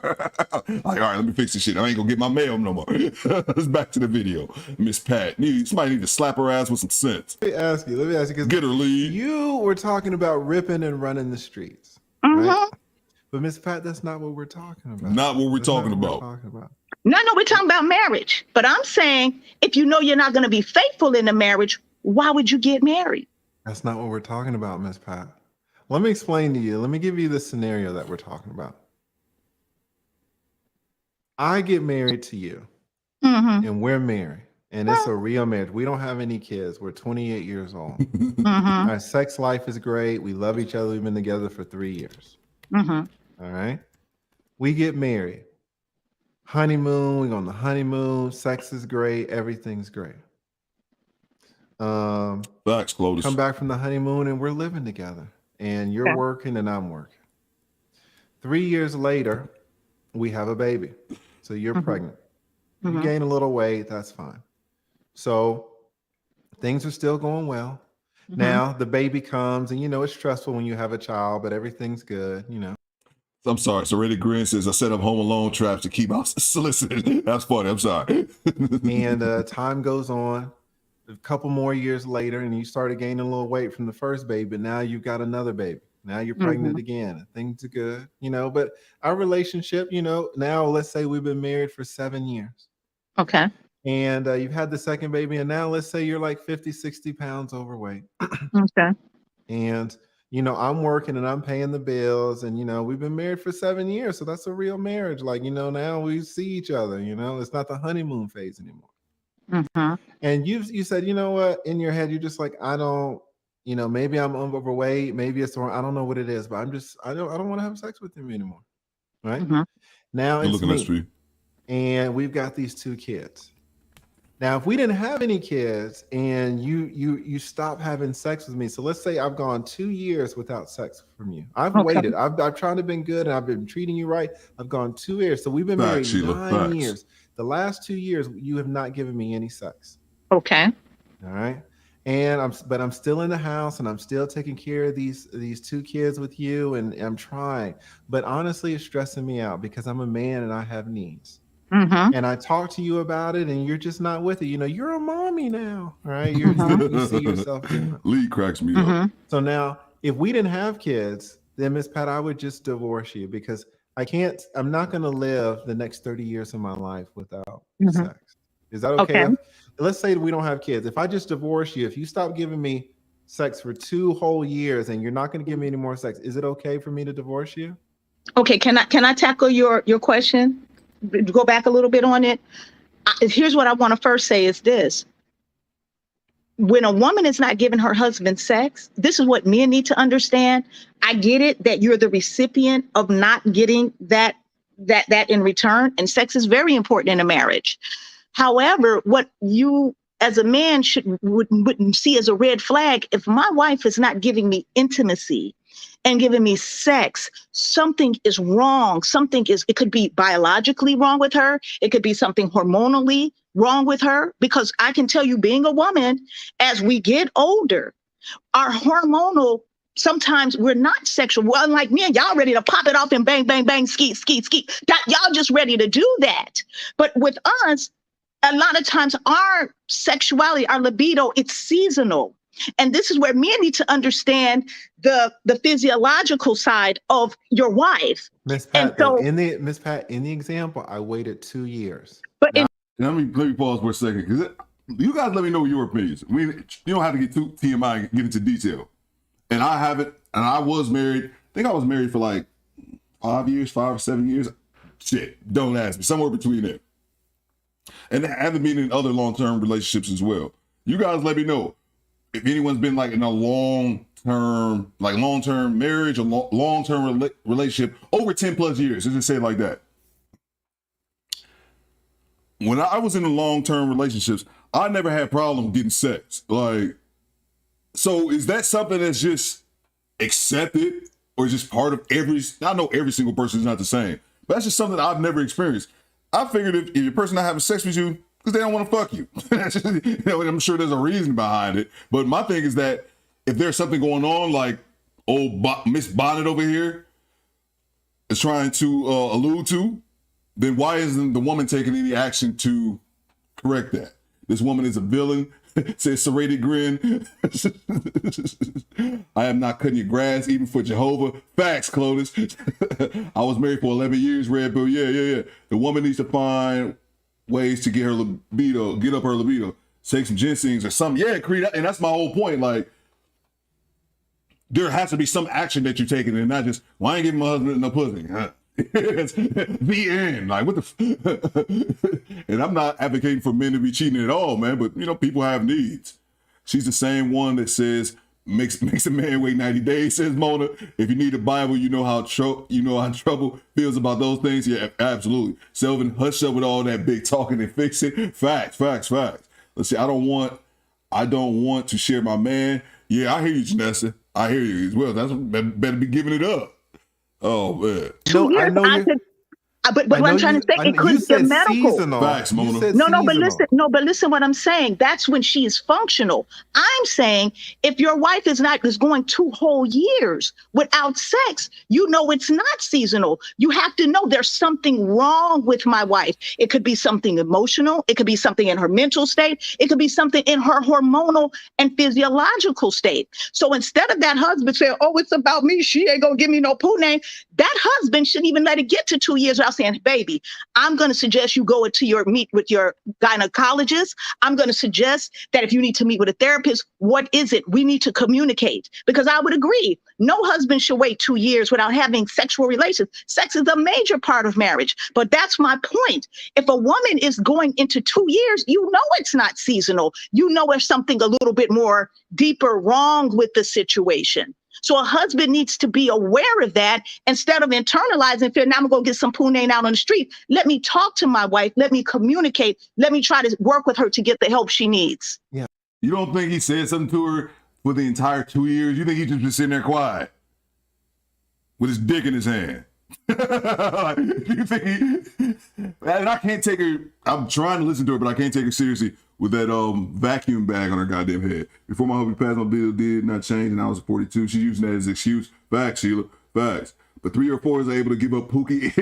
Like, all right, let me fix this shit. I ain't gonna get my mail no more. Let's back to the video. Miss Pat, somebody need to slap her ass with some sense. Let me ask you, because get her lead. You were talking about ripping and running the streets, right? But Miss Pat, that's not what we're talking about. Not what we're talking about. No, we're talking about marriage. But I'm saying, if you know you're not going to be faithful in the marriage, why would you get married? That's not what we're talking about, Miss Pat. Let me explain to you. Let me give you the scenario that we're talking about. I get married to you, and we're married, and it's a real marriage. We don't have any kids. We're 28 years old. Our sex life is great. We love each other. We've been together for 3 years. All right. We get married. Honeymoon, we go on the honeymoon, sex is great, everything's great. Facts, Clovis. Come back from the honeymoon and we're living together. And you're working and I'm working. 3 years later, we have a baby. So you're pregnant. You gain a little weight, that's fine. So things are still going well. Now the baby comes and it's stressful when you have a child, but everything's good, I'm sorry. So Reddit Grin says, I set up Home Alone traps to keep out soliciting. That's funny. I'm sorry. And time goes on. A couple more years later, and you started gaining a little weight from the first baby, but now you've got another baby. Now you're pregnant again. And things are good, but our relationship, now let's say we've been married for 7 years. Okay. And you've had the second baby, and now let's say you're like 50, 60 pounds overweight. Okay. And I'm working and I'm paying the bills, and we've been married for 7 years, so that's a real marriage. Like, now we see each other. It's not the honeymoon phase anymore. And you said, you know what, in your head, you're just like, I don't, maybe I'm overweight, maybe it's wrong, I don't know what it is, but I don't want to have sex with him anymore, right? Now it's me, and we've got these 2 kids. Now, if we didn't have any kids and you stop having sex with me, so let's say I've gone 2 years without sex from you. I've waited. I've tried to been good and I've been treating you right. I've gone 2 years. So we've been married 9 years. The last 2 years, you have not given me any sex. Okay. All right. And I'm still in the house and I'm still taking care of these 2 kids with you, and I'm trying. But honestly, it's stressing me out because I'm a man and I have needs. And I talk to you about it, and you're just not with it. You're a mommy now, right? You see yourself different. Lee cracks me up. So now, if we didn't have kids, then Miss Pat, I would just divorce you because I'm not going to live the next 30 years of my life without sex. Is that okay? Let's say that we don't have kids. If I just divorce you, if you stop giving me sex for 2 whole years and you're not going to give me any more sex, is it okay for me to divorce you? Okay. Can I tackle your question? Go back a little bit on it. Here's what I want to first say is this. When a woman is not giving her husband sex, this is what men need to understand. I get it that you're the recipient of not getting that in return, and sex is very important in a marriage. However, what you as a man wouldn't see as a red flag, if my wife is not giving me intimacy and giving me sex, something is wrong. It could be biologically wrong with her. It could be something hormonally wrong with her, because I can tell you, being a woman, as we get older, our hormonal, sometimes we're not sexual. Well, unlike men, y'all ready to pop it off and bang, bang, bang, skeet, skeet, skeet. Y'all just ready to do that. But with us, a lot of times our sexuality, our libido, it's seasonal. And this is where men need to understand the physiological side of your wife. Miss Pat, in the example, I waited 2 years. But let me pause for a second, because you guys let me know your opinions. You don't have to get too TMI and get into detail. And I haven't, and I was married. I think I was married for like 5 or 7 years. Shit, don't ask me. Somewhere between there. And I haven't been in other long-term relationships as well. You guys let me know if anyone's been like in a long-term marriage or long-term relationship over 10 plus years. Let's just say it like that. When I was in the long-term relationships, I never had problem getting sex. Like, so is that something that's just accepted, or just part of I know every single person is not the same, but that's just something I've never experienced. I figured if your person not having sex with you because they don't want to fuck you, I'm sure there's a reason behind it. But my thing is that if there's something going on, like old Miss Bonnet over here is trying to allude to, then why isn't the woman taking any action to correct that? This woman is a villain. Says serrated grin. I am not cutting your grass, even for Jehovah. Facts, Clovis. I was married for 11 years, Red Bull. Yeah. The woman needs to find ways to get her libido, get up her libido. Take some ginsengs or something. Yeah, Creed, and that's my whole point. Like, there has to be some action that you're taking, and not just, well, I ain't giving my husband no pussy. The end. Like, what the and I'm not advocating for men to be cheating at all, man, but people have needs. She's the same one that says makes a man wait 90 days, says Mona. If you need a Bible, you know how trouble feels about those things. Yeah, absolutely. Selvin, hush up with all that big talking and fix it. Facts. Let's see, I don't want to share my man. Yeah, I hear you, Janessa. I hear you as well. That's better be giving it up. Oh man. No, I know you. But what I'm trying to say, it could be medical. Facts, Mona. No, but listen what I'm saying. That's when she is functional. I'm saying if your wife is going 2 whole years without sex, it's not seasonal. You have to know there's something wrong with my wife. It could be something emotional. It could be something in her mental state. It could be something in her hormonal and physiological state. So instead of that husband saying, oh, it's about me, she ain't gonna give me no poo name, that husband shouldn't even let it get to 2 years without saying, baby, I'm going to suggest you go to meet with your gynecologist. I'm going to suggest that if you need to meet with a therapist, what is it? We need to communicate. Because I would agree, no husband should wait 2 years without having sexual relations. Sex is a major part of marriage. But that's my point. If a woman is going into 2 years, it's not seasonal. There's something a little bit more deeper wrong with the situation. So a husband needs to be aware of that instead of internalizing fear. Now I'm going to get some punane out on the street. Let me talk to my wife. Let me communicate. Let me try to work with her to get the help she needs. Yeah. You don't think he said something to her for the entire 2 years? You think he just been sitting there quiet with his dick in his hand? You think and I can't take her. I'm trying to listen to her, but I can't take her seriously with that vacuum bag on her goddamn head. Before my hubby passed, my bill did not change, and I was 42. She's using that as an excuse. Facts, Sheila. Facts. But 3 or 4 is able to give up Pookie,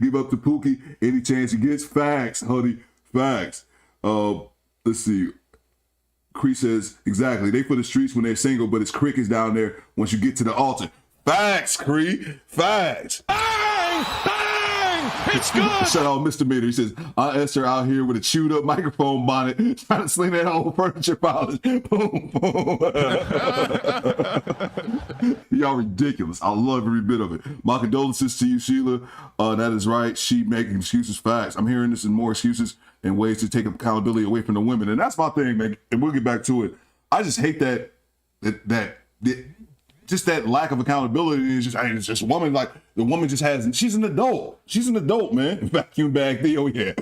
give up to Pookie any chance he gets. Facts, honey. Facts. Let's see. Cree says, exactly. They for the streets when they're single, but it's crickets down there once you get to the altar. Facts, Cree. Facts. Bang! Bang! It's good. Shout out Mr. Meter. He says, Aunt Esther out here with a chewed up microphone bonnet trying to sling that whole furniture polish. Boom, boom. Y'all ridiculous. I love every bit of it. My condolences to you, Sheila. That is right. She making excuses. Facts. I'm hearing this in more excuses and ways to take accountability away from the women. And that's my thing, man. And we'll get back to it. I just hate that just that lack of accountability is just, it's just woman, like the woman just has, she's an adult. She's an adult, man. Vacuum bag Theo, yeah.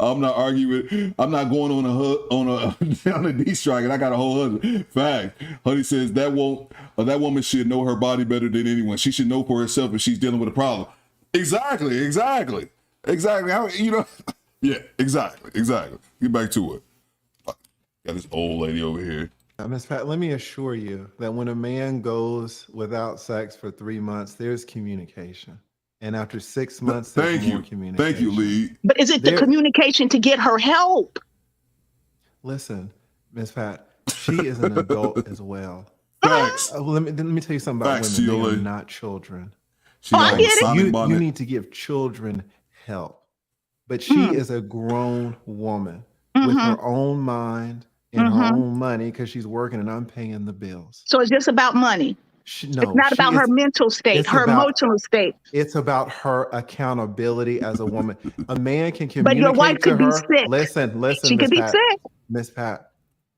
I'm not arguing. I'm not going on a D strike, and I got a whole husband. Fact. Honey says that woman should know her body better than anyone. She should know for herself if she's dealing with a problem. Exactly. How, yeah, exactly. Get back to it. Got this old lady over here. Ms. Pat, let me assure you that when a man goes without sex for 3 months, there's communication. And after 6 months, there's more communication. Thank you, Lee. But is it the communication to get her help? Listen, Ms. Pat, she is an adult as well. Facts. Let me tell you something about Facts, women. CLA. They are not children. I get it. You need to give children help. But she is a grown woman with her own mind and her own money because she's working and I'm paying the bills. So it's just about money. It's not about her mental state, her emotional state. It's about her accountability as a woman. A man can communicate But your wife could be sick. Listen. She could be sick. Miss Pat.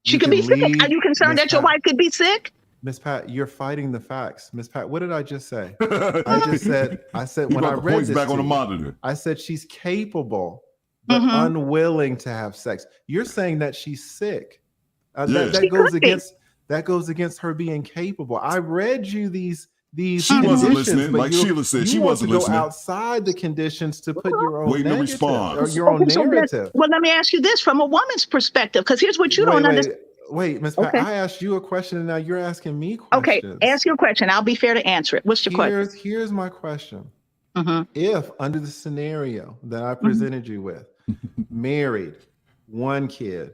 She could be sick. Are you concerned that your wife could be sick? Miss Pat, you're fighting the facts. Miss Pat, what did I just say? I said when I read this back on the monitor. I said she's capable but unwilling to have sex. You're saying that she's sick. That goes against her being capable. I read you these she wasn't listening. Like Sheila said, she wasn't listening. Go outside the conditions to put your own waiting to respond or your own narrative. Well, let me ask you this from a woman's perspective, because here's what you don't understand. Wait, Ms. Pat, I asked you a question and now you're asking me questions. Okay, ask your question. I'll be fair to answer it. What's your question? Here's my question. If under the scenario that I presented you with, married, 1 kid,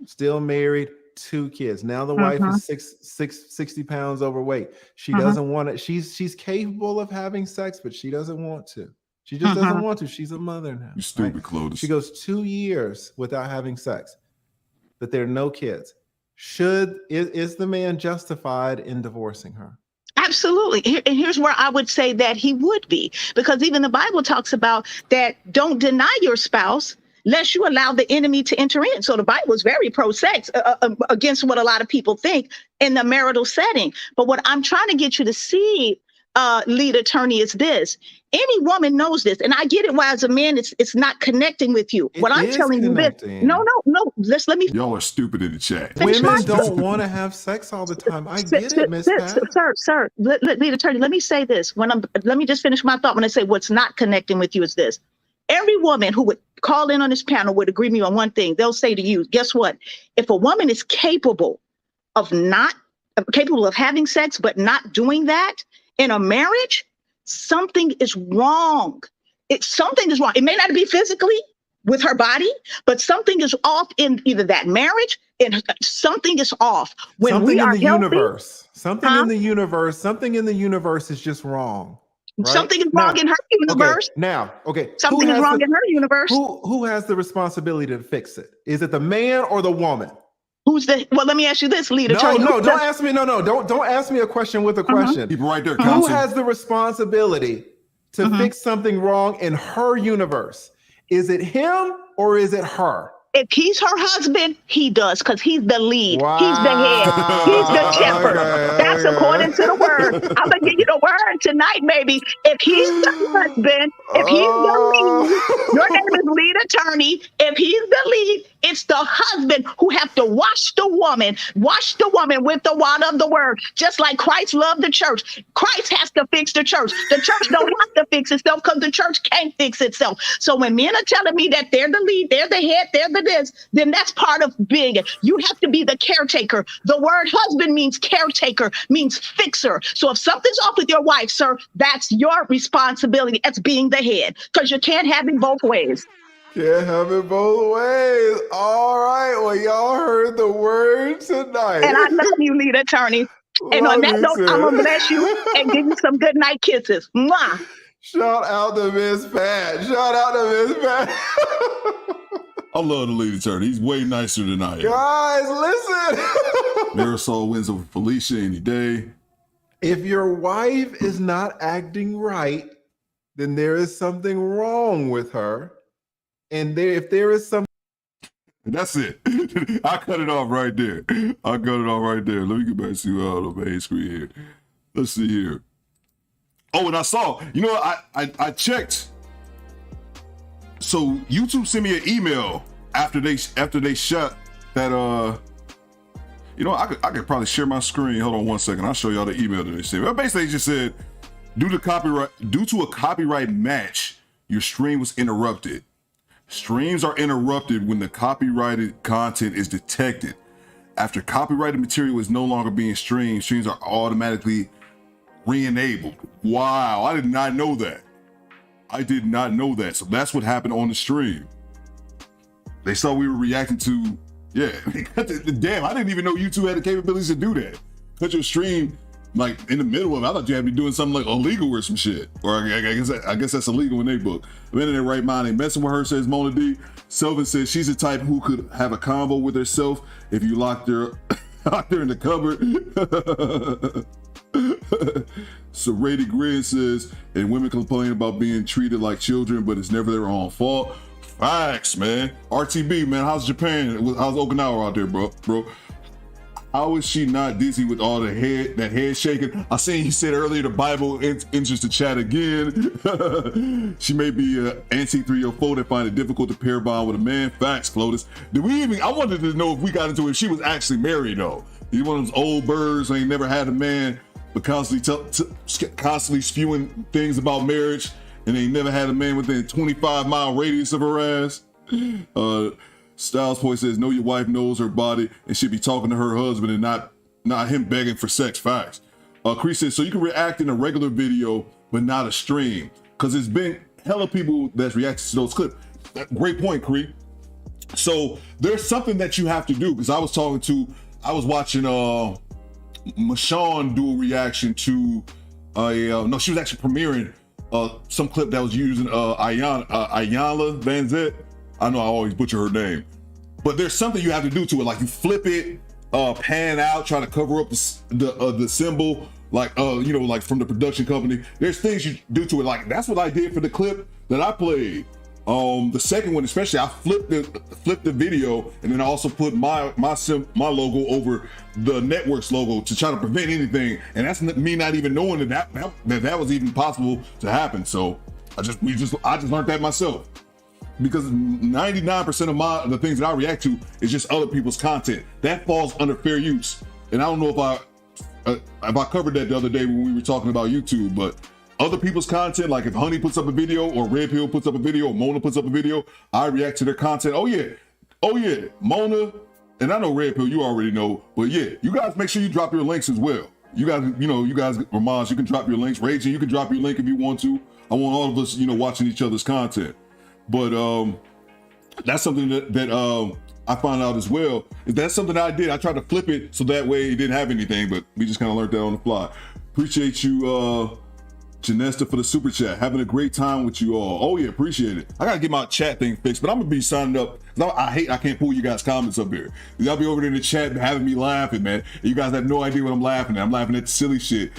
still married, 2 kids. Now the wife is 60 pounds overweight. She doesn't want it. She's capable of having sex, but she doesn't want to. She just doesn't want to. She's a mother now. You stupid, Clovis. She goes 2 years without having sex, but there are no kids. Is the man justified in divorcing her? Absolutely. And here's where I would say that he would be, because even the Bible talks about that don't deny your spouse lest you allow the enemy to enter in. So the Bible is very pro-sex against what a lot of people think in the marital setting. But what I'm trying to get you to see, lead attorney, is this. Any woman knows this. And I get it why as a man, it's not connecting with you. What I'm telling you this. No. Let me. Y'all are stupid in the chat. Women don't want to have sex all the time. I get it, Miss Pat. Sir, lead attorney, let me say this. Let me just finish my thought when I say what's not connecting with you is this. Every woman who would call in on this panel would agree with me on one thing. They'll say to you, guess what? If a woman is capable of having sex, but not doing that in a marriage, something is wrong. Something is wrong. It may not be physically with her body, but something is off in either that marriage and something is off. When something we are in the healthy, universe, something in the universe is just wrong. Right? Something is wrong in her universe. Something is wrong in her universe. Who has the responsibility to fix it? Is it the man or the woman? Well, let me ask you this, lead attorney. Don't ask me. Don't ask me a question with a question. Keep it right there, Who has the responsibility to fix something wrong in her universe? Is it him or is it her? If he's her husband, he does, because he's the lead. Wow. He's the head. He's the shepherd. That's according to the word. I'm going to give you the word tonight, baby. If he's the husband, if he's the lead, your name is lead attorney. If he's the lead, it's the husband who have to wash the woman with the water of the word. Just like Christ loved the church. Christ has to fix the church. The church don't have to fix itself because the church can't fix itself. So when men are telling me that they're the lead, they're the head, they're the this, then that's part of being it. You have to be the caretaker. The word husband means caretaker, means fixer. So if something's off with your wife, sir, that's your responsibility as being the head, because you can't have it both ways. Can't have it both ways. All right. Well, y'all heard the word tonight. And I love you, lead attorney. And on that note, I'm going to bless you and give you some good night kisses. Mwah. Shout out to Miss Pat. I love the lead attorney. He's way nicer than I am. Guys, listen. Marisol wins over Felicia any day. If your wife is not acting right, then there is something wrong with her. And if there is something... That's it. I cut it off right there. I cut it off right there. Let me get back to the main screen here. Let's see here. Oh, and I saw, you know, I checked. So YouTube sent me an email after they shot that. You know, I could probably share my screen. Hold on one second. I'll show y'all the email that they sent me. Basically, they just said, due to a copyright match, your stream was interrupted. Streams are interrupted when the copyrighted content is detected. After copyrighted material is no longer being streamed, streams are automatically re-enabled. Wow, I did not know that. I did not know that. So that's what happened on the stream. They saw we were reacting to, yeah. Damn, I didn't even know YouTube had the capabilities to do that. Cut your stream like in the middle of it. I thought you had to be doing something like illegal or some shit. Or I guess that's illegal in their book. I'm in their right mind. Ain't messing with her, says Mona D. Selvin says she's the type who could have a convo with herself if you locked her in the cupboard. Serrated Grin says, and women complain about being treated like children, but it's never their own fault. Facts, man. RTB, man. How's Japan? How's Okinawa out there, bro? How is she not dizzy with all that head shaking? I seen you said earlier the Bible enters the chat again. She may be an antique 304 that find it difficult to pair bond with a man. Facts, Clotis. I wanted to know if we got into it, if she was actually married though. You one of those old birds who ain't never had a man, but constantly spewing things about marriage, and they never had a man within a 25-mile radius of her ass. Styles Point says, know your wife knows her body and should be talking to her husband and not him begging for sex. Facts. Chris says, so you can react in a regular video, but not a stream. Because there's been hella people that's reacted to those clips. Great point, Cree. So there's something that you have to do, because I was watching Michonne do a reaction to no, she was actually premiering some clip that was using Ayanla Van Zet. I know I always butcher her name, but there's something you have to do to it. Like you flip it, pan out, try to cover up the symbol, like like from the production company. There's things you do to it. Like that's what I did for the clip that I played. The second one, especially, I flipped the video, and then I also put my logo over the network's logo to try to prevent anything. And that's me not even knowing that was even possible to happen. So I just learned that myself, because 99% of the things that I react to is just other people's content that falls under fair use. And I don't know if I covered that the other day when we were talking about YouTube, but other people's content, like if Honey puts up a video or Red Pill puts up a video or Mona puts up a video, I react to their content. Oh yeah, Mona, and I know Red Pill, you already know, but yeah, you guys make sure you drop your links as well. You guys, Ramaz, you can drop your links. Raging, you can drop your link if you want to. I want all of us, watching each other's content. But that's something that I found out as well. That's something that I did. I tried to flip it so that way it didn't have anything, but we just kind of learned that on the fly. Appreciate you, Janesta, for the super chat. Having a great time with you all. Oh yeah, appreciate it. I gotta get my chat thing fixed, but I'm gonna be signing up. I can't pull you guys' comments up here. Y'all be over there in the chat having me laughing, man. And you guys have no idea what I'm laughing at. I'm laughing at the silly shit.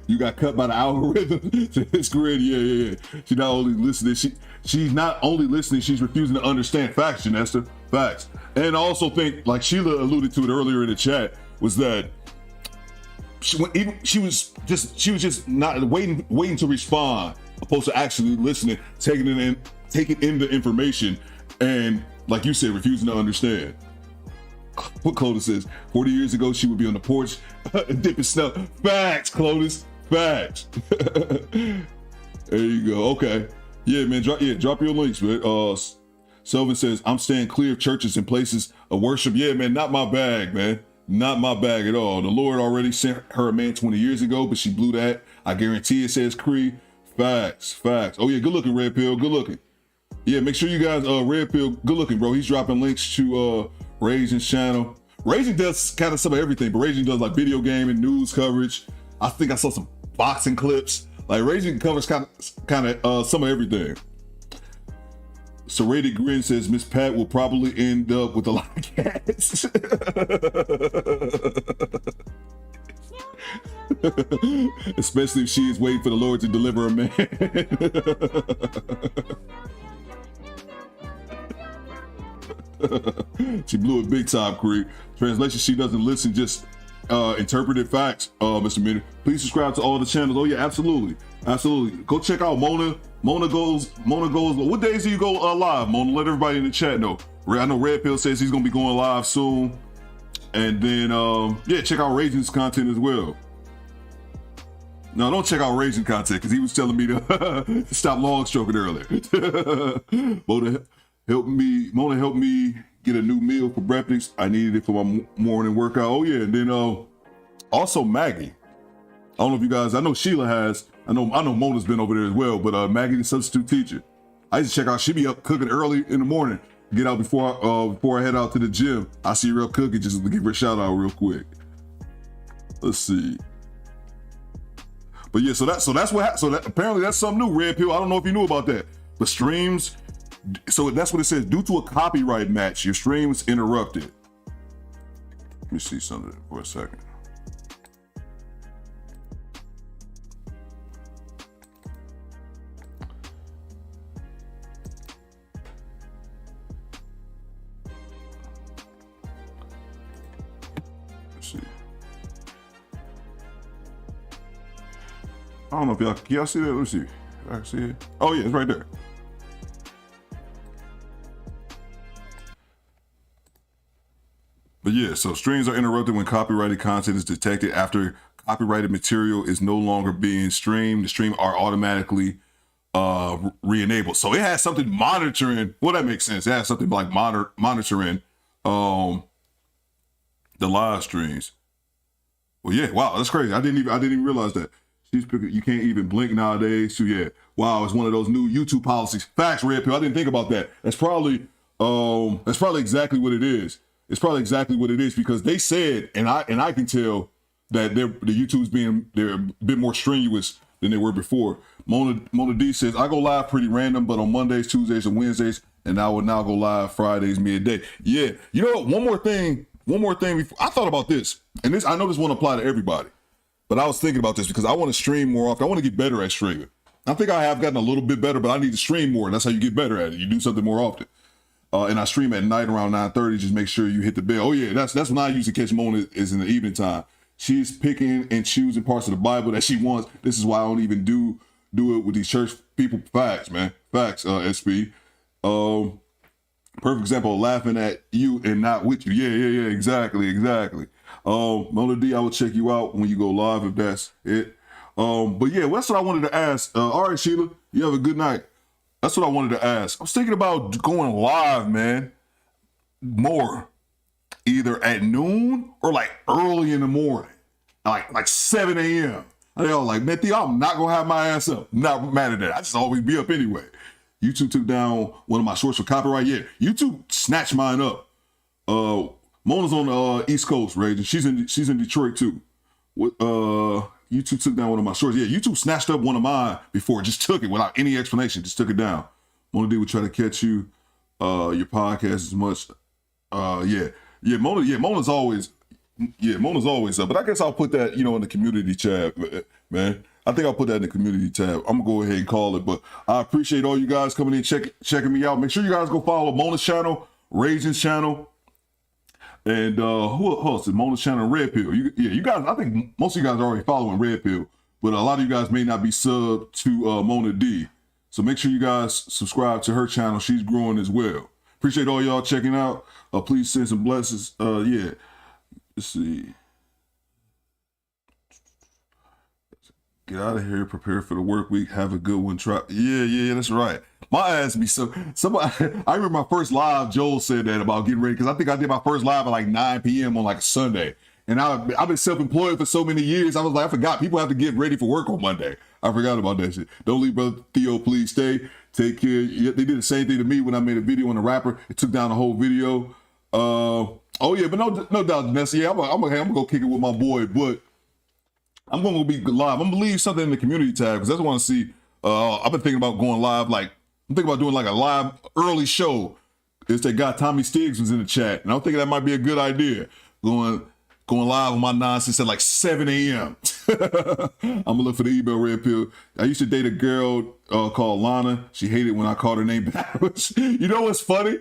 You got cut by the algorithm. It's great. Yeah. She's not only listening, she's not only listening, she's refusing to understand. Facts, Janesta. Facts. And I also think, like Sheila alluded to it earlier in the chat, was that she was just not waiting to respond, opposed to actually listening, taking in the information, and like you said, refusing to understand. What Clotis says, 40 years ago she would be on the porch dipping snow. Facts, Clotis. Facts. There you go. Okay. Yeah, man. Drop your links, man. Selvin says, I'm staying clear of churches and places of worship. Yeah, man. Not my bag, man. Not my bag at all. The Lord already sent her a man 20 years ago, but she blew that. I guarantee it, says Cree. Facts. Oh yeah, good looking, Red Pill. Good looking. Yeah, make sure you guys, Red Pill, good looking, bro. He's dropping links to Raging's channel. Raging does kind of some of everything, but Raging does like video game and news coverage. I think I saw some boxing clips. Like Raging covers kind of some of everything. Serrated Grin says Miss Pat will probably end up with a lot of cats. Especially if she is waiting for the Lord to deliver a man. She blew it big time, Creek. Translation, she doesn't listen, just interpreted facts, Mr. Minnie. Please subscribe to all the channels. Oh yeah, absolutely. Absolutely. Go check out Mona. Mona goes, what days do you go live, Mona? Let everybody in the chat know. I know Red Pill says he's gonna be going live soon. And then, yeah, check out Raging's content as well. No, don't check out Raging content, because he was telling me to stop long stroking earlier. Mona helped me get a new meal for breakfast. I needed it for my morning workout. Oh yeah, and then also Maggie. I don't know if you guys, I know Sheila has, I know Mona's been over there as well, but Maggie, the substitute teacher. I used to check out, she be up cooking early in the morning. Get out before I head out to the gym. I see her up cooking, just to give her a shout out real quick. Let's see. But yeah, so apparently that's something new, Red Pill. I don't know if you knew about that. But streams, so that's what it says. Due to a copyright match, your stream was interrupted. Let me see something for a second. I don't know if y'all see that. Let me see. I can see it. Oh yeah, it's right there. But yeah, so streams are interrupted when copyrighted content is detected. After copyrighted material is no longer being streamed, the stream are automatically re-enabled. So it has something monitoring. Well, that makes sense. It has something like monitoring the live streams. Well, yeah. Wow, that's crazy. I didn't even realize that. You can't even blink nowadays. So yeah, wow, it's one of those new YouTube policies. Facts, Red Pill. I didn't think about that. That's probably exactly what it is. It's probably exactly what it is, because they said, and I can tell that the YouTube's they're a bit more strenuous than they were before. Mona D says, I go live pretty random, but on Mondays, Tuesdays, and Wednesdays, and I will now go live Fridays midday. Yeah, you know what? One more thing. Before, I thought about this, and I know this won't apply to everybody. But I was thinking about this because I want to stream more often. I want to get better at streaming. I think I have gotten a little bit better, but I need to stream more. And that's how you get better at it. You do something more often. And I stream at night around 9:30. Just make sure you hit the bell. Oh yeah, that's when I usually catch Mona, is in the evening time. She's picking and choosing parts of the Bible that she wants. This is why I don't even do it with these church people. Facts, man. Facts, SP. Perfect example of laughing at you and not with you. Yeah. Exactly. Mona D, I will check you out when you go live if that's it. But yeah, that's what I wanted to ask. All right, Sheila, you have a good night. That's what I wanted to ask. I was thinking about going live, man, more, either at noon or like early in the morning, like 7 a.m. I was like, man, Theo, I'm not gonna have my ass up. I'm not mad at that. I just always be up anyway. YouTube took down one of my shorts for copyright. Yeah, YouTube snatched mine up. Mona's on the East Coast, Raging. She's in Detroit too. YouTube took down one of my shorts. Yeah, YouTube snatched up one of mine before. Just took it without any explanation. Just took it down. Mona D would try to catch you. Your podcast as much. Mona's always up. But I guess I'll put that, in the community tab, man. I think I'll put that in the community tab. I'm gonna go ahead and call it. But I appreciate all you guys coming in, checking me out. Make sure you guys go follow Mona's channel, Raging's channel. And who else? Mona's channel, Red Pill. You guys, I think most of you guys are already following Red Pill, but a lot of you guys may not be subbed to Mona D. So make sure you guys subscribe to her channel. She's growing as well. Appreciate all y'all checking out. Please send some blessings. Yeah. Let's see. Get out of here. Prepare for the work week. Have a good one. Try. Yeah, that's right. My ass be somebody. I remember my first live. Joel said that about getting ready, because I think I did my first live at like 9 p.m. on like a Sunday. And I've been self-employed for so many years. I was like, I forgot people have to get ready for work on Monday. I forgot about that shit. Don't leave, brother Theo. Please stay. Take care. Yeah, they did the same thing to me when I made a video on the rapper. It took down the whole video. Oh yeah, but no doubt, Vanessa. Yeah, I'm gonna go kick it with my boy, but I'm gonna be live. I'm gonna leave something in the community tab, because that's what I want to see. I've been thinking about going live. Like, I'm thinking about doing like a live early show. It's that guy Tommy Stiggs was in the chat, and I'm thinking that might be a good idea. Going going live on my nonsense at like 7 a.m. I'm gonna look for the email red pill. I used to date a girl called Lana. She hated when I called her name backwards. You know what's funny?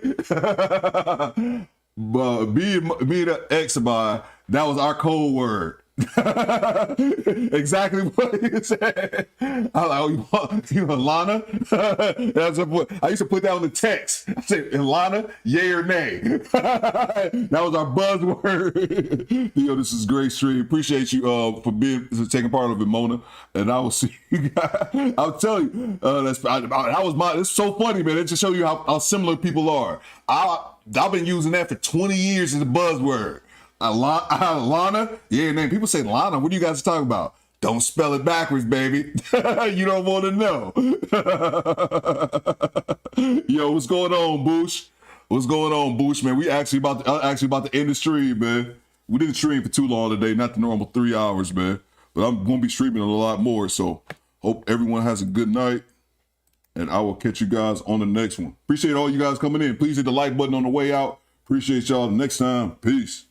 But me and the ex of mine, that was our code word. Exactly what he said. I was like, oh, you want Lana? I used to put that on the text. I said, Lana, yay or nay? That was our buzzword. Yo, this is a great stream. Appreciate you for taking part of it, Mona. And I will see you guys. I'll tell you, it's so funny, man. It just shows you how similar people are. I've been using that for 20 years as a buzzword. Lana, yeah, name. People say Lana. What are you guys talking about? Don't spell it backwards, baby. You don't want to know. Yo, what's going on, Boosh? What's going on, Boosh, man? We actually about to end the stream, man. We didn't stream for too long today, not the normal 3 hours, man. But I'm gonna be streaming a lot more. So hope everyone has a good night. And I will catch you guys on the next one. Appreciate all you guys coming in. Please hit the like button on the way out. Appreciate y'all. Next time. Peace.